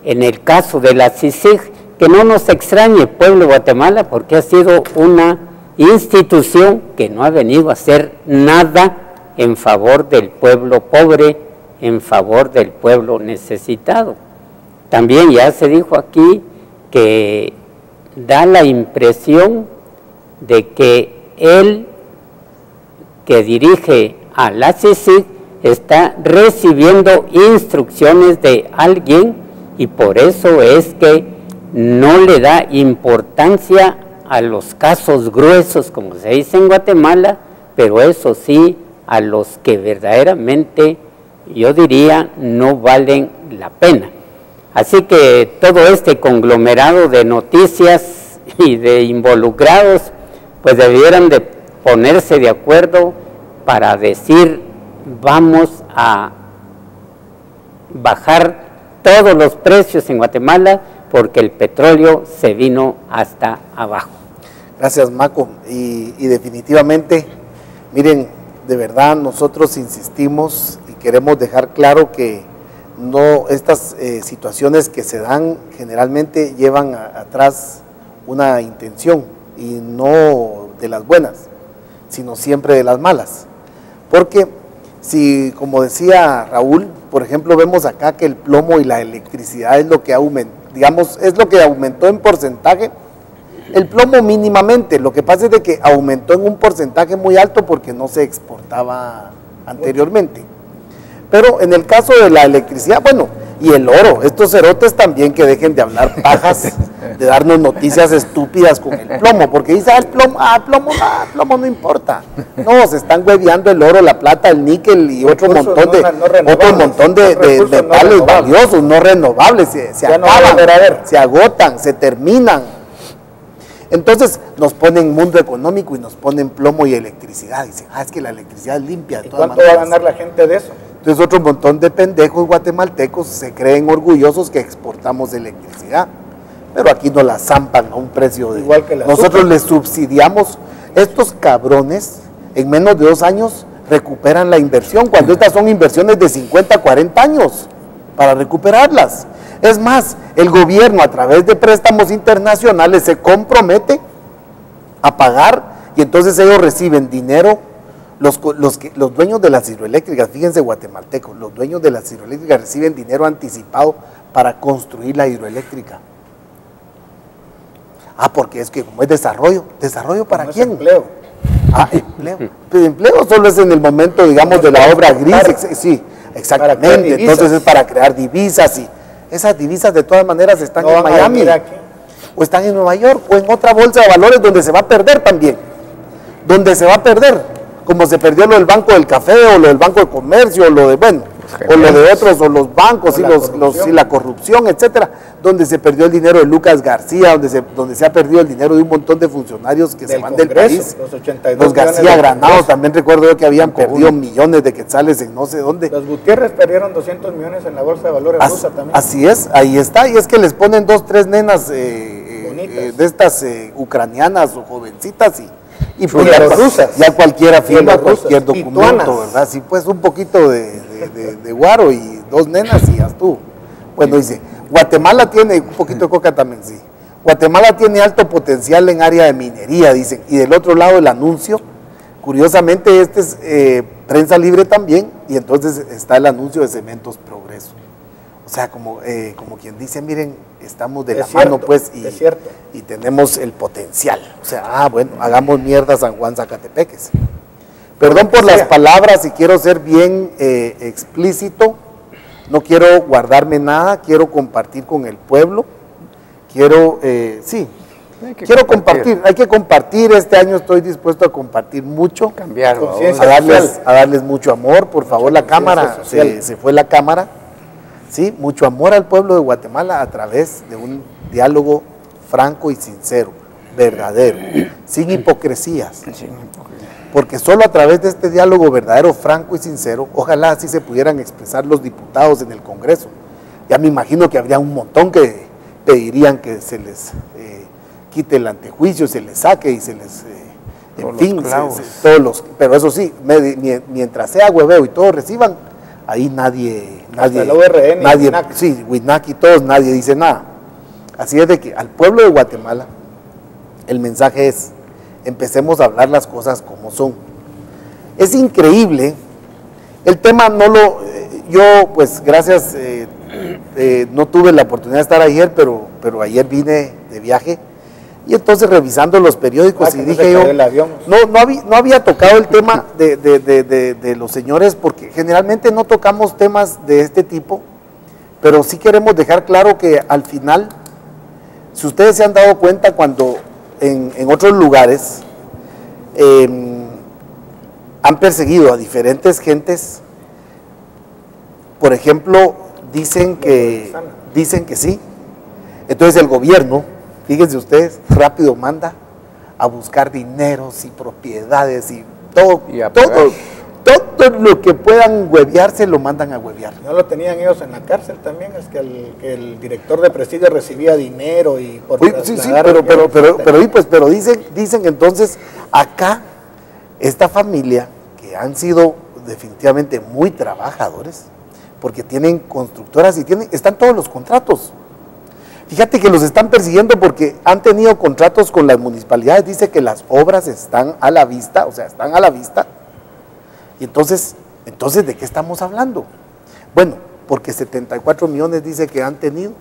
En el caso de la CICIG, que no nos extrañe, pueblo de Guatemala, porque ha sido una institución que no ha venido a hacer nada en favor del pueblo pobre, en favor del pueblo necesitado. También ya se dijo aquí que da la impresión de que él, que dirige a la CICIG, está recibiendo instrucciones de alguien y por eso es que no le da importancia a los casos gruesos, como se dice en Guatemala, pero eso sí, a los que verdaderamente, yo diría, no valen la pena. Así que todo este conglomerado de noticias y de involucrados, pues debieran de ponerse de acuerdo para decir, vamos a bajar todos los precios en Guatemala, porque el petróleo se vino hasta abajo. Gracias, Maco. Y definitivamente, miren, de verdad nosotros insistimos y queremos dejar claro que no, estas situaciones que se dan generalmente llevan atrás una intención y no de las buenas, sino siempre de las malas. Porque si, como decía Raúl, por ejemplo, vemos acá que el plomo y la electricidad es lo que aumentó, digamos, es lo que aumentó en porcentaje. El plomo mínimamente, lo que pasa es de que aumentó en un porcentaje muy alto porque no se exportaba anteriormente. Pero en el caso de la electricidad, bueno, y el oro, estos cerotes también que dejen de hablar pajas, de darnos noticias estúpidas con el plomo, porque dice, el plomo no importa. No, se están hueveando el oro, la plata, el níquel y otro montón de metales valiosos, no renovables, se acaban, se agotan, se terminan. Entonces nos ponen mundo económico y nos ponen plomo y electricidad. Dicen, es que la electricidad es limpia. ¿Y cuánto va a ganar la gente de eso? Entonces otro montón de pendejos guatemaltecos se creen orgullosos que exportamos electricidad. Pero aquí nos la zampan a un precio de... Igual que la nosotros les subsidiamos. Estos cabrones en menos de 2 años recuperan la inversión, cuando estas son inversiones de 50, 40 años para recuperarlas. Es más, el gobierno a través de préstamos internacionales se compromete a pagar y entonces ellos reciben dinero, los dueños de las hidroeléctricas, fíjense guatemaltecos, los dueños de las hidroeléctricas reciben dinero anticipado para construir la hidroeléctrica. Porque es que como es ¿desarrollo para quién? Empleo. Empleo. Pero empleo solo es en el momento, digamos, de la obra gris, sí, exactamente, entonces es para crear divisas y esas divisas de todas maneras están en Miami, o están en Nueva York, o en otra bolsa de valores donde se va a perder también, como se perdió lo del Banco del Café, o lo del Banco de Comercio, o lo de, bueno, o lo de otros, o los bancos, y la corrupción, etcétera, donde se perdió el dinero de Lucas García, donde se ha perdido el dinero de un montón de funcionarios que se van del país, los García Granados, también recuerdo yo que habían perdido millones de quetzales en no sé dónde. Los Gutiérrez perdieron 200 millones en la bolsa de valores rusa también. Así es, ahí está, y es que les ponen 2, 3 nenas de estas ucranianas o jovencitas y pues ya cualquiera firma cualquier documento, ¿verdad? Sí, pues un poquito de guaro y 2 nenas y ya estuvo. Bueno, dice, Guatemala tiene, un poquito de coca también, sí. Guatemala tiene alto potencial en área de minería, dicen. Y del otro lado el anuncio, curiosamente este es prensa libre también, y entonces está el anuncio de Cementos Progreso. O sea, como quien dice, miren, estamos de la mano, pues, y tenemos el potencial. O sea, bueno, hagamos mierda San Juan Zacatepeques. Perdón por las palabras y quiero ser bien explícito, no quiero guardarme nada, quiero compartir con el pueblo, quiero compartir, hay que compartir, este año estoy dispuesto a compartir mucho, a darles mucho amor, por favor, la cámara, se fue la cámara. Sí, mucho amor al pueblo de Guatemala a través de un diálogo franco y sincero, verdadero, sin hipocresías. porque solo a través de este diálogo verdadero, franco y sincero, ojalá así se pudieran expresar los diputados en el Congreso. Ya me imagino que habría un montón que pedirían que se les quite el antejuicio, se les saque y se les... en fin, todos los, pero eso sí, mientras sea hueveo y todos reciban, ahí nadie, el ORN, nadie, sí, WINAC y todos, nadie dice nada. Así es de que al pueblo de Guatemala, el mensaje es, empecemos a hablar las cosas como son. Es increíble, el tema no lo, yo pues gracias, no tuve la oportunidad de estar ayer, pero ayer vine de viaje, y entonces revisando los periódicos y dije yo, no había tocado el tema de los señores, porque generalmente no tocamos temas de este tipo, pero sí queremos dejar claro que al final, si ustedes se han dado cuenta cuando en otros lugares han perseguido a diferentes gentes, por ejemplo, dicen que sí, entonces el gobierno, fíjense ustedes, rápido manda a buscar dineros y propiedades y todo lo que puedan huevearse lo mandan a huevear. ¿No lo tenían ellos en la cárcel también? Es que el director de presidio recibía dinero y por sí, pero dicen entonces, acá, esta familia, que han sido definitivamente muy trabajadores, porque tienen constructoras y están todos los contratos. Fíjate que los están persiguiendo porque han tenido contratos con las municipalidades, dice que las obras están a la vista, o sea, están a la vista. Y entonces, ¿de qué estamos hablando? Bueno, porque 74 millones dice que han tenido.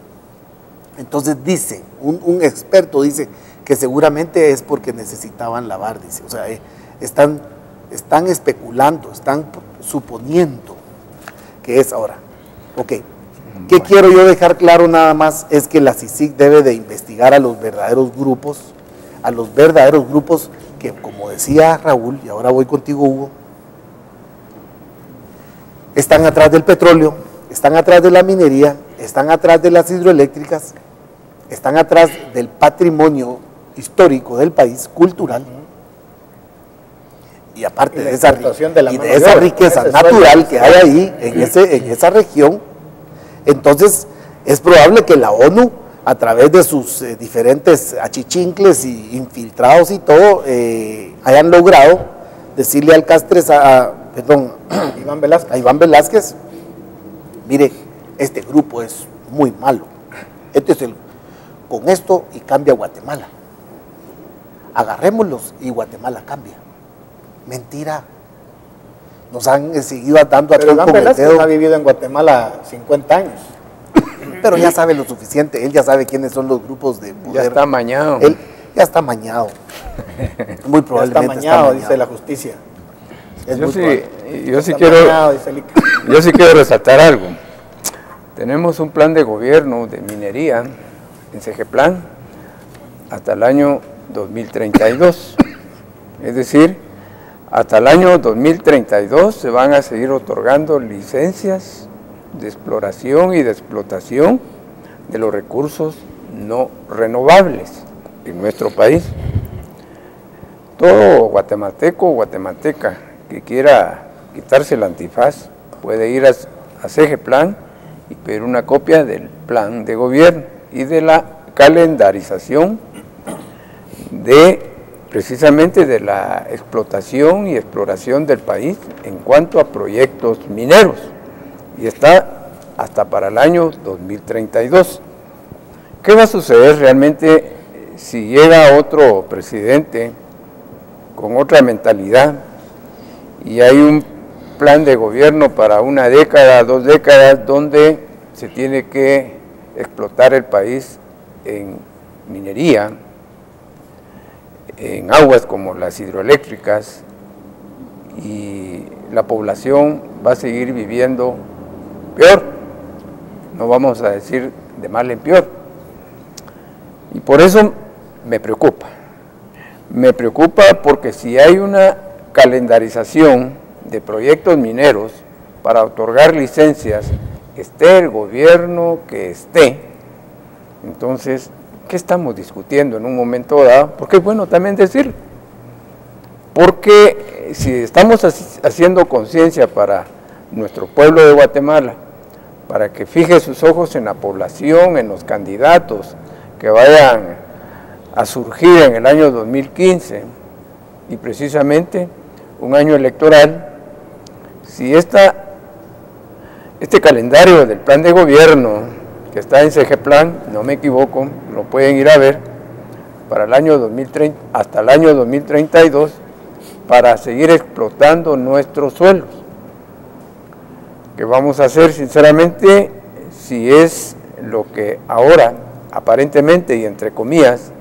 Entonces dice, un experto dice que seguramente es porque necesitaban lavar, dice. O sea, están especulando, están suponiendo que es ahora. Ok. ¿Qué quiero yo dejar claro nada más? Es que la CICIG debe de investigar a los verdaderos grupos que, como decía Raúl, y ahora voy contigo, Hugo, están atrás del petróleo, están atrás de la minería, están atrás de las hidroeléctricas, están atrás del patrimonio histórico del país, cultural, y aparte de esa riqueza natural que hay ahí, en esa región. Entonces, es probable que la ONU, a través de sus diferentes achichincles y infiltrados y todo, hayan logrado decirle al Castres, a Iván Velázquez, mire, este grupo es muy malo, con esto y cambia Guatemala. Agarrémoslos y Guatemala cambia. Mentira. Nos han seguido dando a Iván Velázquez ha vivido en Guatemala 50 años. Pero ya sabe lo suficiente, él ya sabe quiénes son los grupos de poder. Ya está amañado. Él ya está amañado. Muy probablemente está amañado, dice la justicia. Yo sí quiero resaltar algo. Tenemos un plan de gobierno de minería en CEGEPLAN hasta el año 2032. Es decir, hasta el año 2032 se van a seguir otorgando licencias de exploración y de explotación de los recursos no renovables en nuestro país. Todo guatemalteco o guatemalteca que quiera quitarse el antifaz puede ir a CEGEPLAN y pedir una copia del plan de gobierno y de la calendarización precisamente de la explotación y exploración del país en cuanto a proyectos mineros, y está hasta para el año 2032. ¿Qué va a suceder realmente si llega otro presidente con otra mentalidad y hay un plan de gobierno para una década, 2 décadas, donde se tiene que explotar el país en minería, en aguas como las hidroeléctricas, y la población va a seguir viviendo peor, no vamos a decir de mal en peor? Y por eso me preocupa porque si hay una calendarización de proyectos mineros para otorgar licencias, esté el gobierno que esté, entonces, ¿qué estamos discutiendo en un momento dado? Porque es bueno también decir, porque si estamos haciendo conciencia para nuestro pueblo de Guatemala, para que fije sus ojos en la población, en los candidatos que vayan a surgir en el año 2015, y precisamente un año electoral, si este calendario del plan de gobierno que está en CGPlan, no me equivoco, lo pueden ir a ver, para el año 2030, hasta el año 2032, para seguir explotando nuestros suelos. ¿Qué vamos a hacer, sinceramente, si es lo que ahora, aparentemente y entre comillas,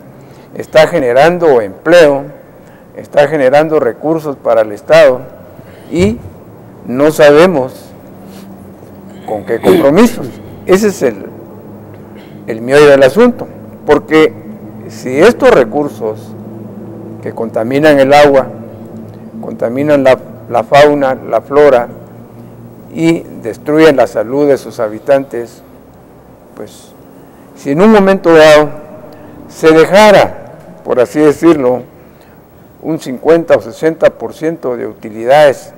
está generando empleo, está generando recursos para el Estado y no sabemos con qué compromisos? Ese es el meollo del asunto, porque si estos recursos que contaminan el agua, contaminan la fauna, la flora y destruyen la salud de sus habitantes, pues si en un momento dado se dejara, por así decirlo, un 50 o 60% de utilidades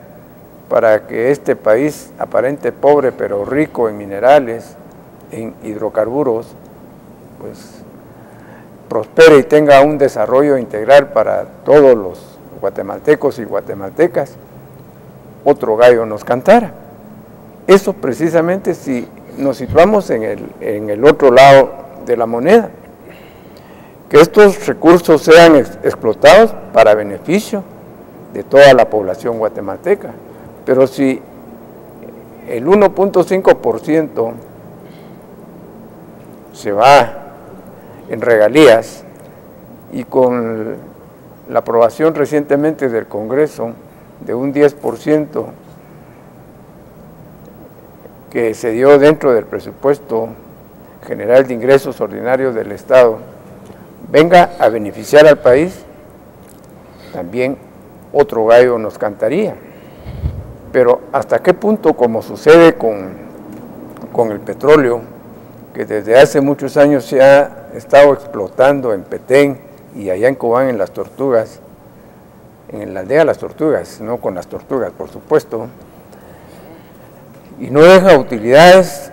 para que este país, aparente pobre pero rico en minerales, en hidrocarburos, pues prospere y tenga un desarrollo integral para todos los guatemaltecos y guatemaltecas, otro gallo nos cantara. Eso precisamente si nos situamos en el otro lado de la moneda, que estos recursos sean explotados para beneficio de toda la población guatemalteca. Pero si el 1.5% se va en regalías y con la aprobación recientemente del Congreso de un 10% que se dio dentro del presupuesto general de ingresos ordinarios del Estado, venga a beneficiar al país, también otro gallo nos cantaría. Pero hasta qué punto, como sucede con el petróleo, que desde hace muchos años se ha estado explotando en Petén y allá en Cobán, en Las Tortugas, en la aldea Las Tortugas, no con las tortugas, por supuesto, y no deja utilidades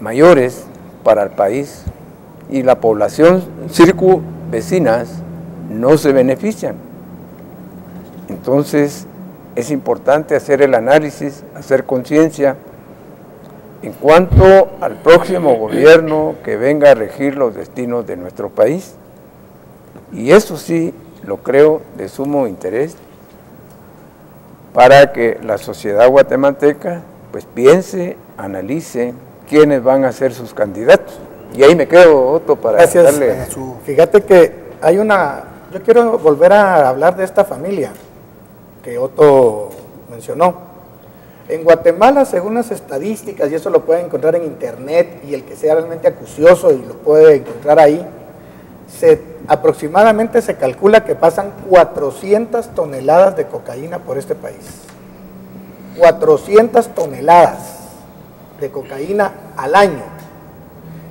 mayores para el país, y la población circunvecinas no se benefician. Entonces es importante hacer el análisis, hacer conciencia en cuanto al próximo gobierno que venga a regir los destinos de nuestro país. Y eso sí lo creo de sumo interés para que la sociedad guatemalteca pues piense, analice quiénes van a ser sus candidatos. Y ahí me quedo, Otto, para darle... Fíjate que hay yo quiero volver a hablar de esta familia que Otto mencionó. En Guatemala, según las estadísticas, y eso lo pueden encontrar en internet, y el que sea realmente acucioso y lo puede encontrar ahí, aproximadamente se calcula que pasan 400 toneladas de cocaína por este país. 400 toneladas de cocaína al año.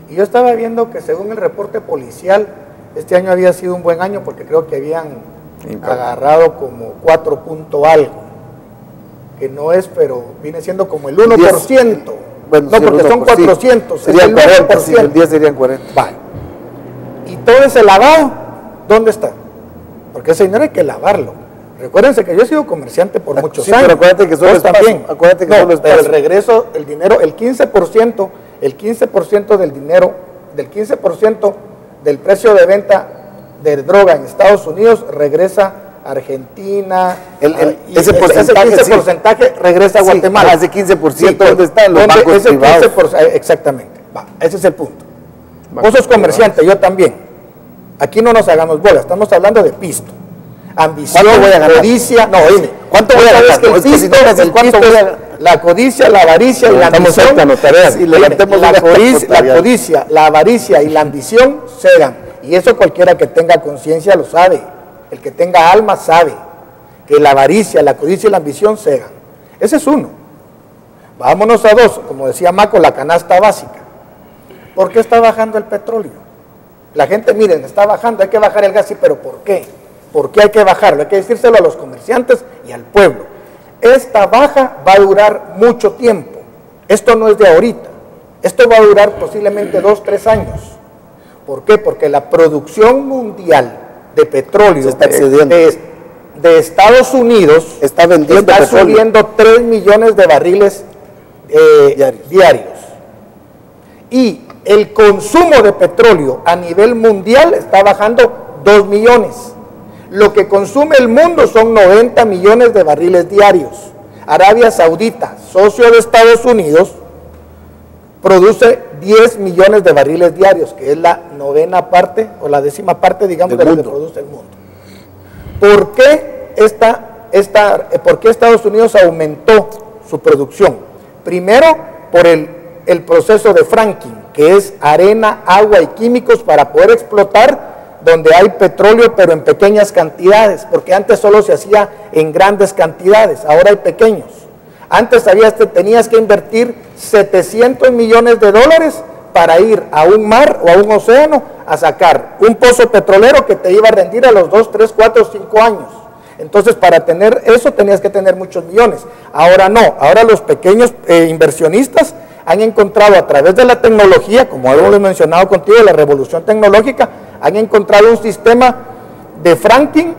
Y yo estaba viendo que según el reporte policial, este año había sido un buen año porque creo que habían agarrado como 4 punto algo, que no es, pero viene siendo como el 1%. Bueno, no, porque son 400, serían 40, sí, el 10 serían 40. Vale. Y todo ese lavado, ¿dónde está? Porque ese dinero hay que lavarlo. Recuérdense que yo he sido comerciante por muchos años. Pero acuérdate que solo es también. Acuérdate que solo es pero el regreso, el dinero, el 15% del dinero, del 15% del precio de venta de droga en Estados Unidos regresa a Argentina. Ese porcentaje regresa a Guatemala. Ese 15%, sí, ¿dónde están los bancos privados? Exactamente. Ese es el punto. Vos sos comerciante, yo también. Aquí no nos hagamos bolas, estamos hablando de pisto. Ambición, codicia, no, oíme, ¿cuánto voy a ganar? Que el pisto, la codicia, la avaricia y la ambición, la codicia, la avaricia y la ambición cegan. Y eso cualquiera que tenga conciencia lo sabe. El que tenga alma sabe que la avaricia, la codicia y la ambición cegan. Ese es uno. Vámonos a dos, como decía Maco, la canasta básica. ¿Por qué está bajando el petróleo? La gente, miren, está bajando, hay que bajar el gas, sí, pero ¿por qué? ¿Por qué hay que bajarlo? Hay que decírselo a los comerciantes y al pueblo. Esta baja va a durar mucho tiempo. Esto no es de ahorita. Esto va a durar posiblemente 2, 3 años. ¿Por qué? Porque la producción mundial de petróleo se está excediendo. De Estados Unidos está subiendo 3 millones de barriles diarios. Y el consumo de petróleo a nivel mundial está bajando 2 millones. Lo que consume el mundo son 90 millones de barriles diarios. Arabia Saudita, socio de Estados Unidos, produce 10 millones de barriles diarios, que es la 9ª parte o la 10ª parte, digamos, de lo que produce el mundo. ¿Por qué Estados Unidos aumentó su producción? Primero, por el proceso de fracking, que es arena, agua y químicos para poder explotar donde hay petróleo, pero en pequeñas cantidades, porque antes solo se hacía en grandes cantidades, ahora hay pequeños. Antes tenías que invertir 700 millones de dólares para ir a un mar o a un océano a sacar un pozo petrolero que te iba a rendir a los 2, 3, 4, 5 años. Entonces, para tener eso tenías que tener muchos millones. Ahora no, ahora los pequeños inversionistas han encontrado a través de la tecnología, como hemos mencionado contigo, la revolución tecnológica, han encontrado un sistema de fracking,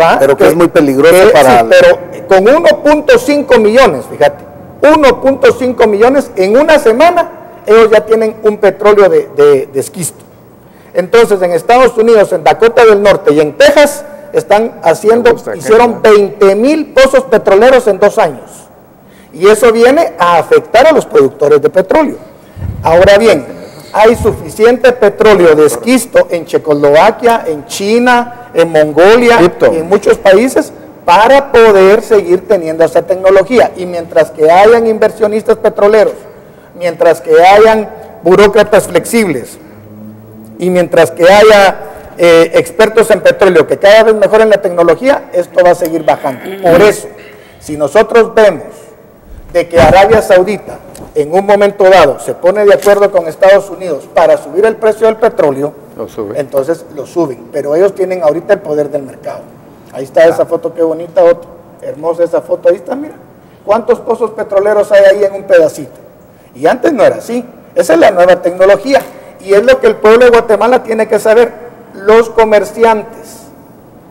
¿va? Pero que es muy peligroso para... Sí, pero con 1.5 millones, fíjate, 1.5 millones en una semana, ellos ya tienen un petróleo de esquisto. Entonces, en Estados Unidos, en Dakota del Norte y en Texas, hicieron 20,000 pozos petroleros en 2 años. Y eso viene a afectar a los productores de petróleo. Ahora bien, hay suficiente petróleo de esquisto en Checoslovaquia, en China, en Mongolia y en muchos países para poder seguir teniendo esa tecnología. Y mientras que hayan inversionistas petroleros, mientras que hayan burócratas flexibles y mientras que haya expertos en petróleo que cada vez mejoren la tecnología, esto va a seguir bajando. Por eso, si nosotros vemos de que Arabia Saudita en un momento dado se pone de acuerdo con Estados Unidos para subir el precio del petróleo, entonces lo suben, pero ellos tienen ahorita el poder del mercado. Ahí está esa foto, qué bonita, hermosa esa foto, ahí está, mira, cuántos pozos petroleros hay ahí en un pedacito, y antes no era así. Esa es la nueva tecnología, y es lo que el pueblo de Guatemala tiene que saber. Los comerciantes,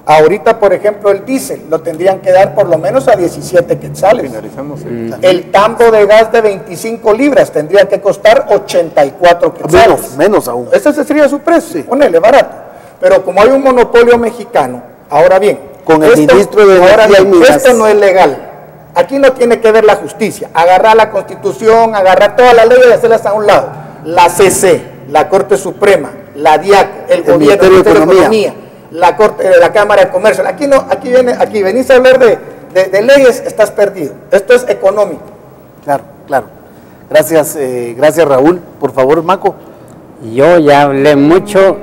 ahorita, por ejemplo, el diésel lo tendrían que dar por lo menos a 17 quetzales. El tambo de gas de 25 libras tendría que costar 84 quetzales. Menos aún. Ese sería su precio, sí. Ponele, barato. Pero como hay un monopolio mexicano, ahora bien, con el ministro de esto no es legal. Aquí no tiene que ver la justicia. Agarrar la Constitución, agarrar todas las leyes y hacerlas a un lado. La CC, la Corte Suprema, la DIACO, el Gobierno, el Ministerio de Economía, la Corte, la Cámara de Comercio. Aquí venís a hablar de leyes, estás perdido. Esto es económico. Claro, claro. Gracias, gracias Raúl. Por favor, Maco. Yo ya hablé mucho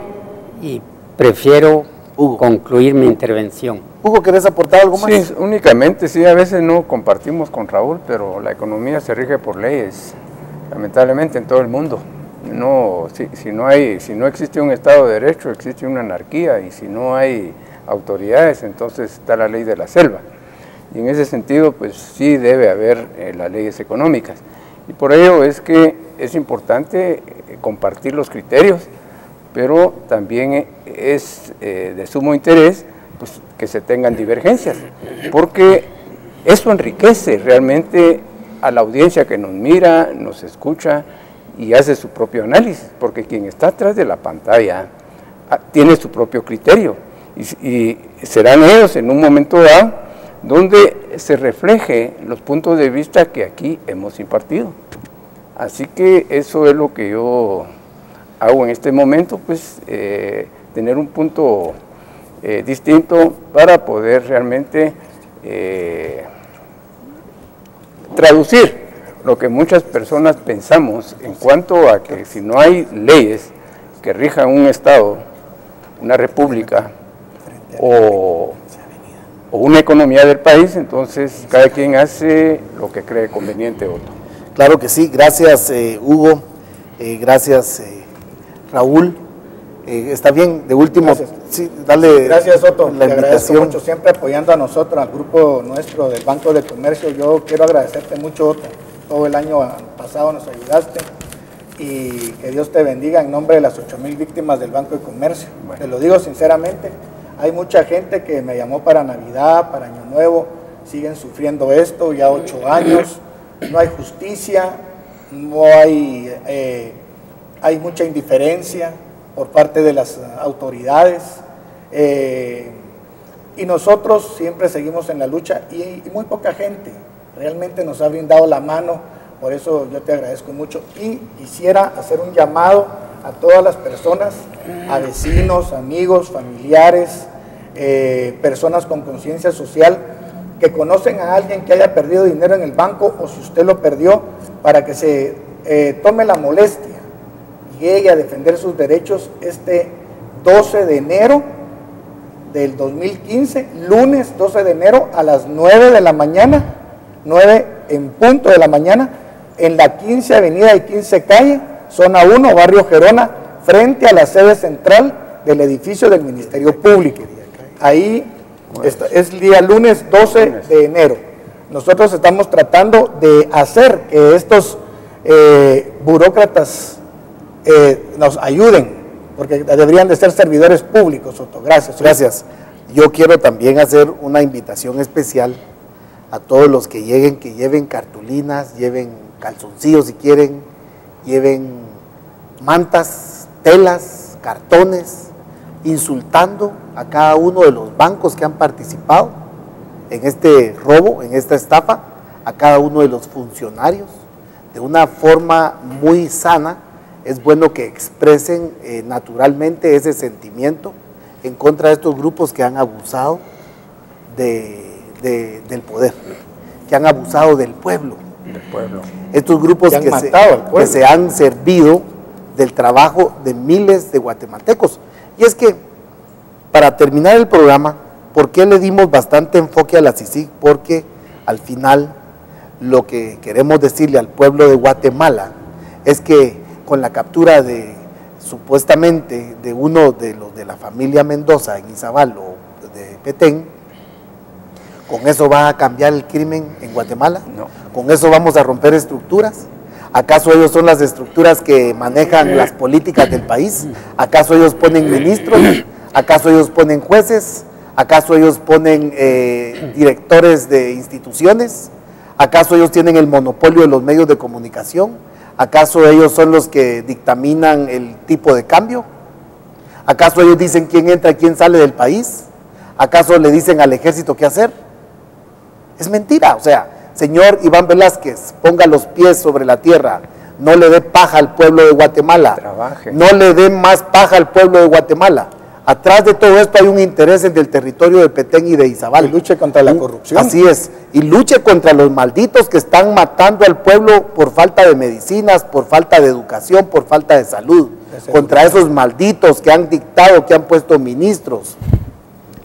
y prefiero concluir mi intervención. Hugo, ¿querés aportar algo más? Sí, únicamente, sí, a veces no compartimos con Raúl, pero la economía se rige por leyes, lamentablemente en todo el mundo. No, si no existe un Estado de Derecho, existe una anarquía, y si no hay autoridades, entonces está la ley de la selva. Y en ese sentido, pues sí debe haber las leyes económicas. Y por ello es que es importante compartir los criterios, pero también es de sumo interés pues, que se tengan divergencias, porque eso enriquece realmente a la audiencia que nos mira, nos escucha y hace su propio análisis, porque quien está atrás de la pantalla tiene su propio criterio y serán ellos en un momento dado donde se refleje los puntos de vista que aquí hemos impartido. Así que eso es lo que yo hago en este momento, pues tener un punto distinto para poder realmente traducir lo que muchas personas pensamos en cuanto a que si no hay leyes que rijan un Estado, una república o una economía del país, entonces cada quien hace lo que cree conveniente. Otto. Claro que sí, gracias Hugo, gracias Raúl. Está bien, de último, Gracias. sí, dale. Gracias, Otto. la Te agradezco invitación. mucho, siempre apoyando a nosotros, al grupo nuestro del Banco de Comercio. Yo quiero agradecerte mucho, Otto. Todo el año pasado nos ayudaste y que Dios te bendiga en nombre de las 8,000 víctimas del Banco de Comercio. Bueno. Te lo digo sinceramente, hay mucha gente que me llamó para Navidad, para Año Nuevo, siguen sufriendo esto ya 8 años, no hay justicia, no hay, hay mucha indiferencia por parte de las autoridades, y nosotros siempre seguimos en la lucha y muy poca gente realmente nos ha brindado la mano, por eso yo te agradezco mucho y quisiera hacer un llamado a todas las personas, a vecinos, amigos, familiares, personas con conciencia social que conocen a alguien que haya perdido dinero en el banco o si usted lo perdió, para que se tome la molestia y llegue a defender sus derechos este 12 de enero del 2015, lunes 12 de enero a las 9 de la mañana, 9 en punto de la mañana, en la 15 Avenida y 15 Calle, zona 1, barrio Gerona, frente a la sede central del edificio del Ministerio Público. Ahí es el día lunes 12 de enero. Nosotros estamos tratando de hacer que estos burócratas nos ayuden, porque deberían de ser servidores públicos, Otto. Gracias. Gracias. Yo quiero también hacer una invitación especial a todos los que lleguen, que lleven cartulinas, lleven calzoncillos si quieren, lleven mantas, telas, cartones, insultando a cada uno de los bancos que han participado en este robo, en esta estafa, a cada uno de los funcionarios, de una forma muy sana. Es bueno que expresen naturalmente ese sentimiento en contra de estos grupos que han abusado del poder, que han abusado del pueblo. Estos grupos que se han servido del trabajo de miles de guatemaltecos. Y es que, para terminar el programa, ¿por qué le dimos bastante enfoque a la CICIG? Porque al final lo que queremos decirle al pueblo de Guatemala es que con la captura de supuestamente de uno de los de la familia Mendoza en Izabal o de Petén, ¿con eso va a cambiar el crimen en Guatemala? No. ¿Con eso vamos a romper estructuras? ¿Acaso ellos son las estructuras que manejan las políticas del país? ¿Acaso ellos ponen ministros? ¿Acaso ellos ponen jueces? ¿Acaso ellos ponen directores de instituciones? ¿Acaso ellos tienen el monopolio de los medios de comunicación? ¿Acaso ellos son los que dictaminan el tipo de cambio? ¿Acaso ellos dicen quién entra y quién sale del país? ¿Acaso le dicen al ejército qué hacer? Es mentira. O sea, señor Iván Velázquez, ponga los pies sobre la tierra, no le dé paja al pueblo de Guatemala, trabaje, no le dé más paja al pueblo de Guatemala. Atrás de todo esto hay un interés en el territorio de Petén y de Izabal. Y luche contra la corrupción. Así es, y luche contra los malditos que están matando al pueblo por falta de medicinas, por falta de educación, por falta de salud. Contra esos malditos que han dictado, que han puesto ministros.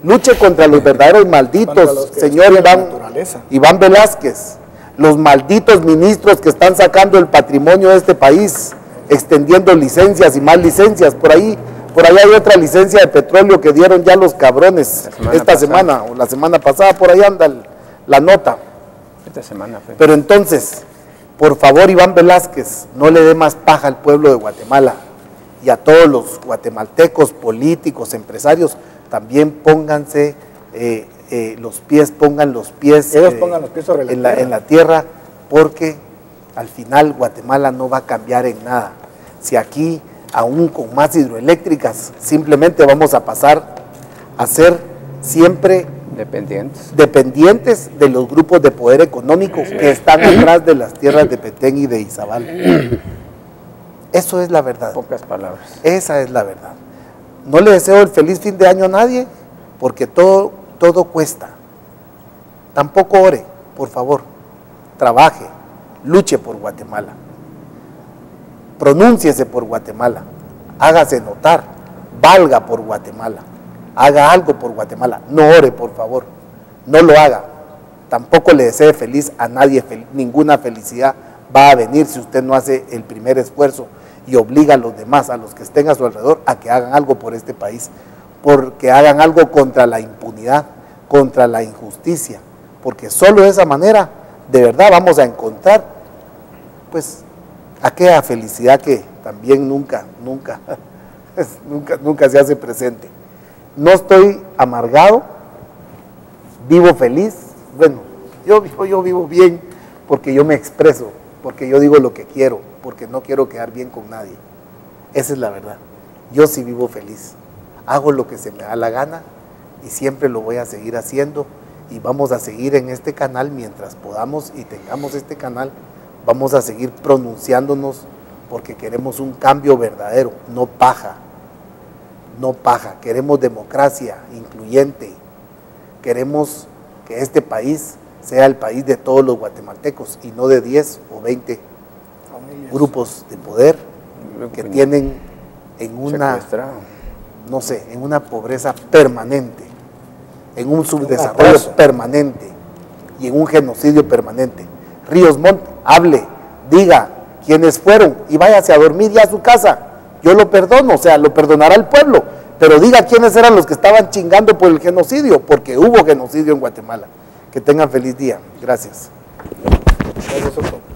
Luche contra los verdaderos malditos, señor Iván Velázquez. Los malditos ministros que están sacando el patrimonio de este país, extendiendo licencias y más licencias. Por ahí hay otra licencia de petróleo que dieron ya los cabrones esta semana o la semana pasada, por ahí anda la nota. Esta semana fue. Pero entonces, por favor, Iván Velázquez, no le dé más paja al pueblo de Guatemala y a todos los guatemaltecos, políticos, empresarios, también pónganse los pies, pongan los pies, ellos pongan los pies sobre en la tierra, porque al final Guatemala no va a cambiar en nada. Si aquí, aún con más hidroeléctricas, simplemente vamos a pasar a ser siempre dependientes de los grupos de poder económico que están atrás de las tierras de Petén y de Izabal. Eso es la verdad. Pocas palabras. Esa es la verdad. No le deseo el feliz fin de año a nadie, porque todo cuesta. Tampoco ore, por favor. Trabaje, luche por Guatemala. Pronúnciese por Guatemala. Hágase notar. Valga por Guatemala. Haga algo por Guatemala. No ore, por favor. No lo haga. Tampoco le desee feliz a nadie. Ninguna felicidad va a venir si usted no hace el primer esfuerzo y obliga a los demás, a los que estén a su alrededor, a que hagan algo por este país, porque hagan algo contra la impunidad, contra la injusticia, porque solo de esa manera, de verdad, vamos a encontrar, pues, aquella felicidad que también nunca se hace presente. No estoy amargado, vivo feliz. Bueno, yo vivo bien porque yo me expreso, porque yo digo lo que quiero, porque no quiero quedar bien con nadie. Esa es la verdad. Yo sí vivo feliz. Hago lo que se me da la gana y siempre lo voy a seguir haciendo, y vamos a seguir en este canal mientras podamos y tengamos este canal. Vamos a seguir pronunciándonos porque queremos un cambio verdadero, no paja. No paja. Queremos democracia incluyente. Queremos que este país sea el país de todos los guatemaltecos y no de 10 o 20 grupos de poder que tienen en una, no sé, en una pobreza permanente, en un subdesarrollo permanente y en un genocidio permanente. Ríos Montt, hable, diga quiénes fueron y váyase a dormir ya a su casa. Yo lo perdono, o sea, lo perdonará el pueblo, pero diga quiénes eran los que estaban chingando por el genocidio, porque hubo genocidio en Guatemala. Que tengan feliz día. Gracias. Gracias, Otto.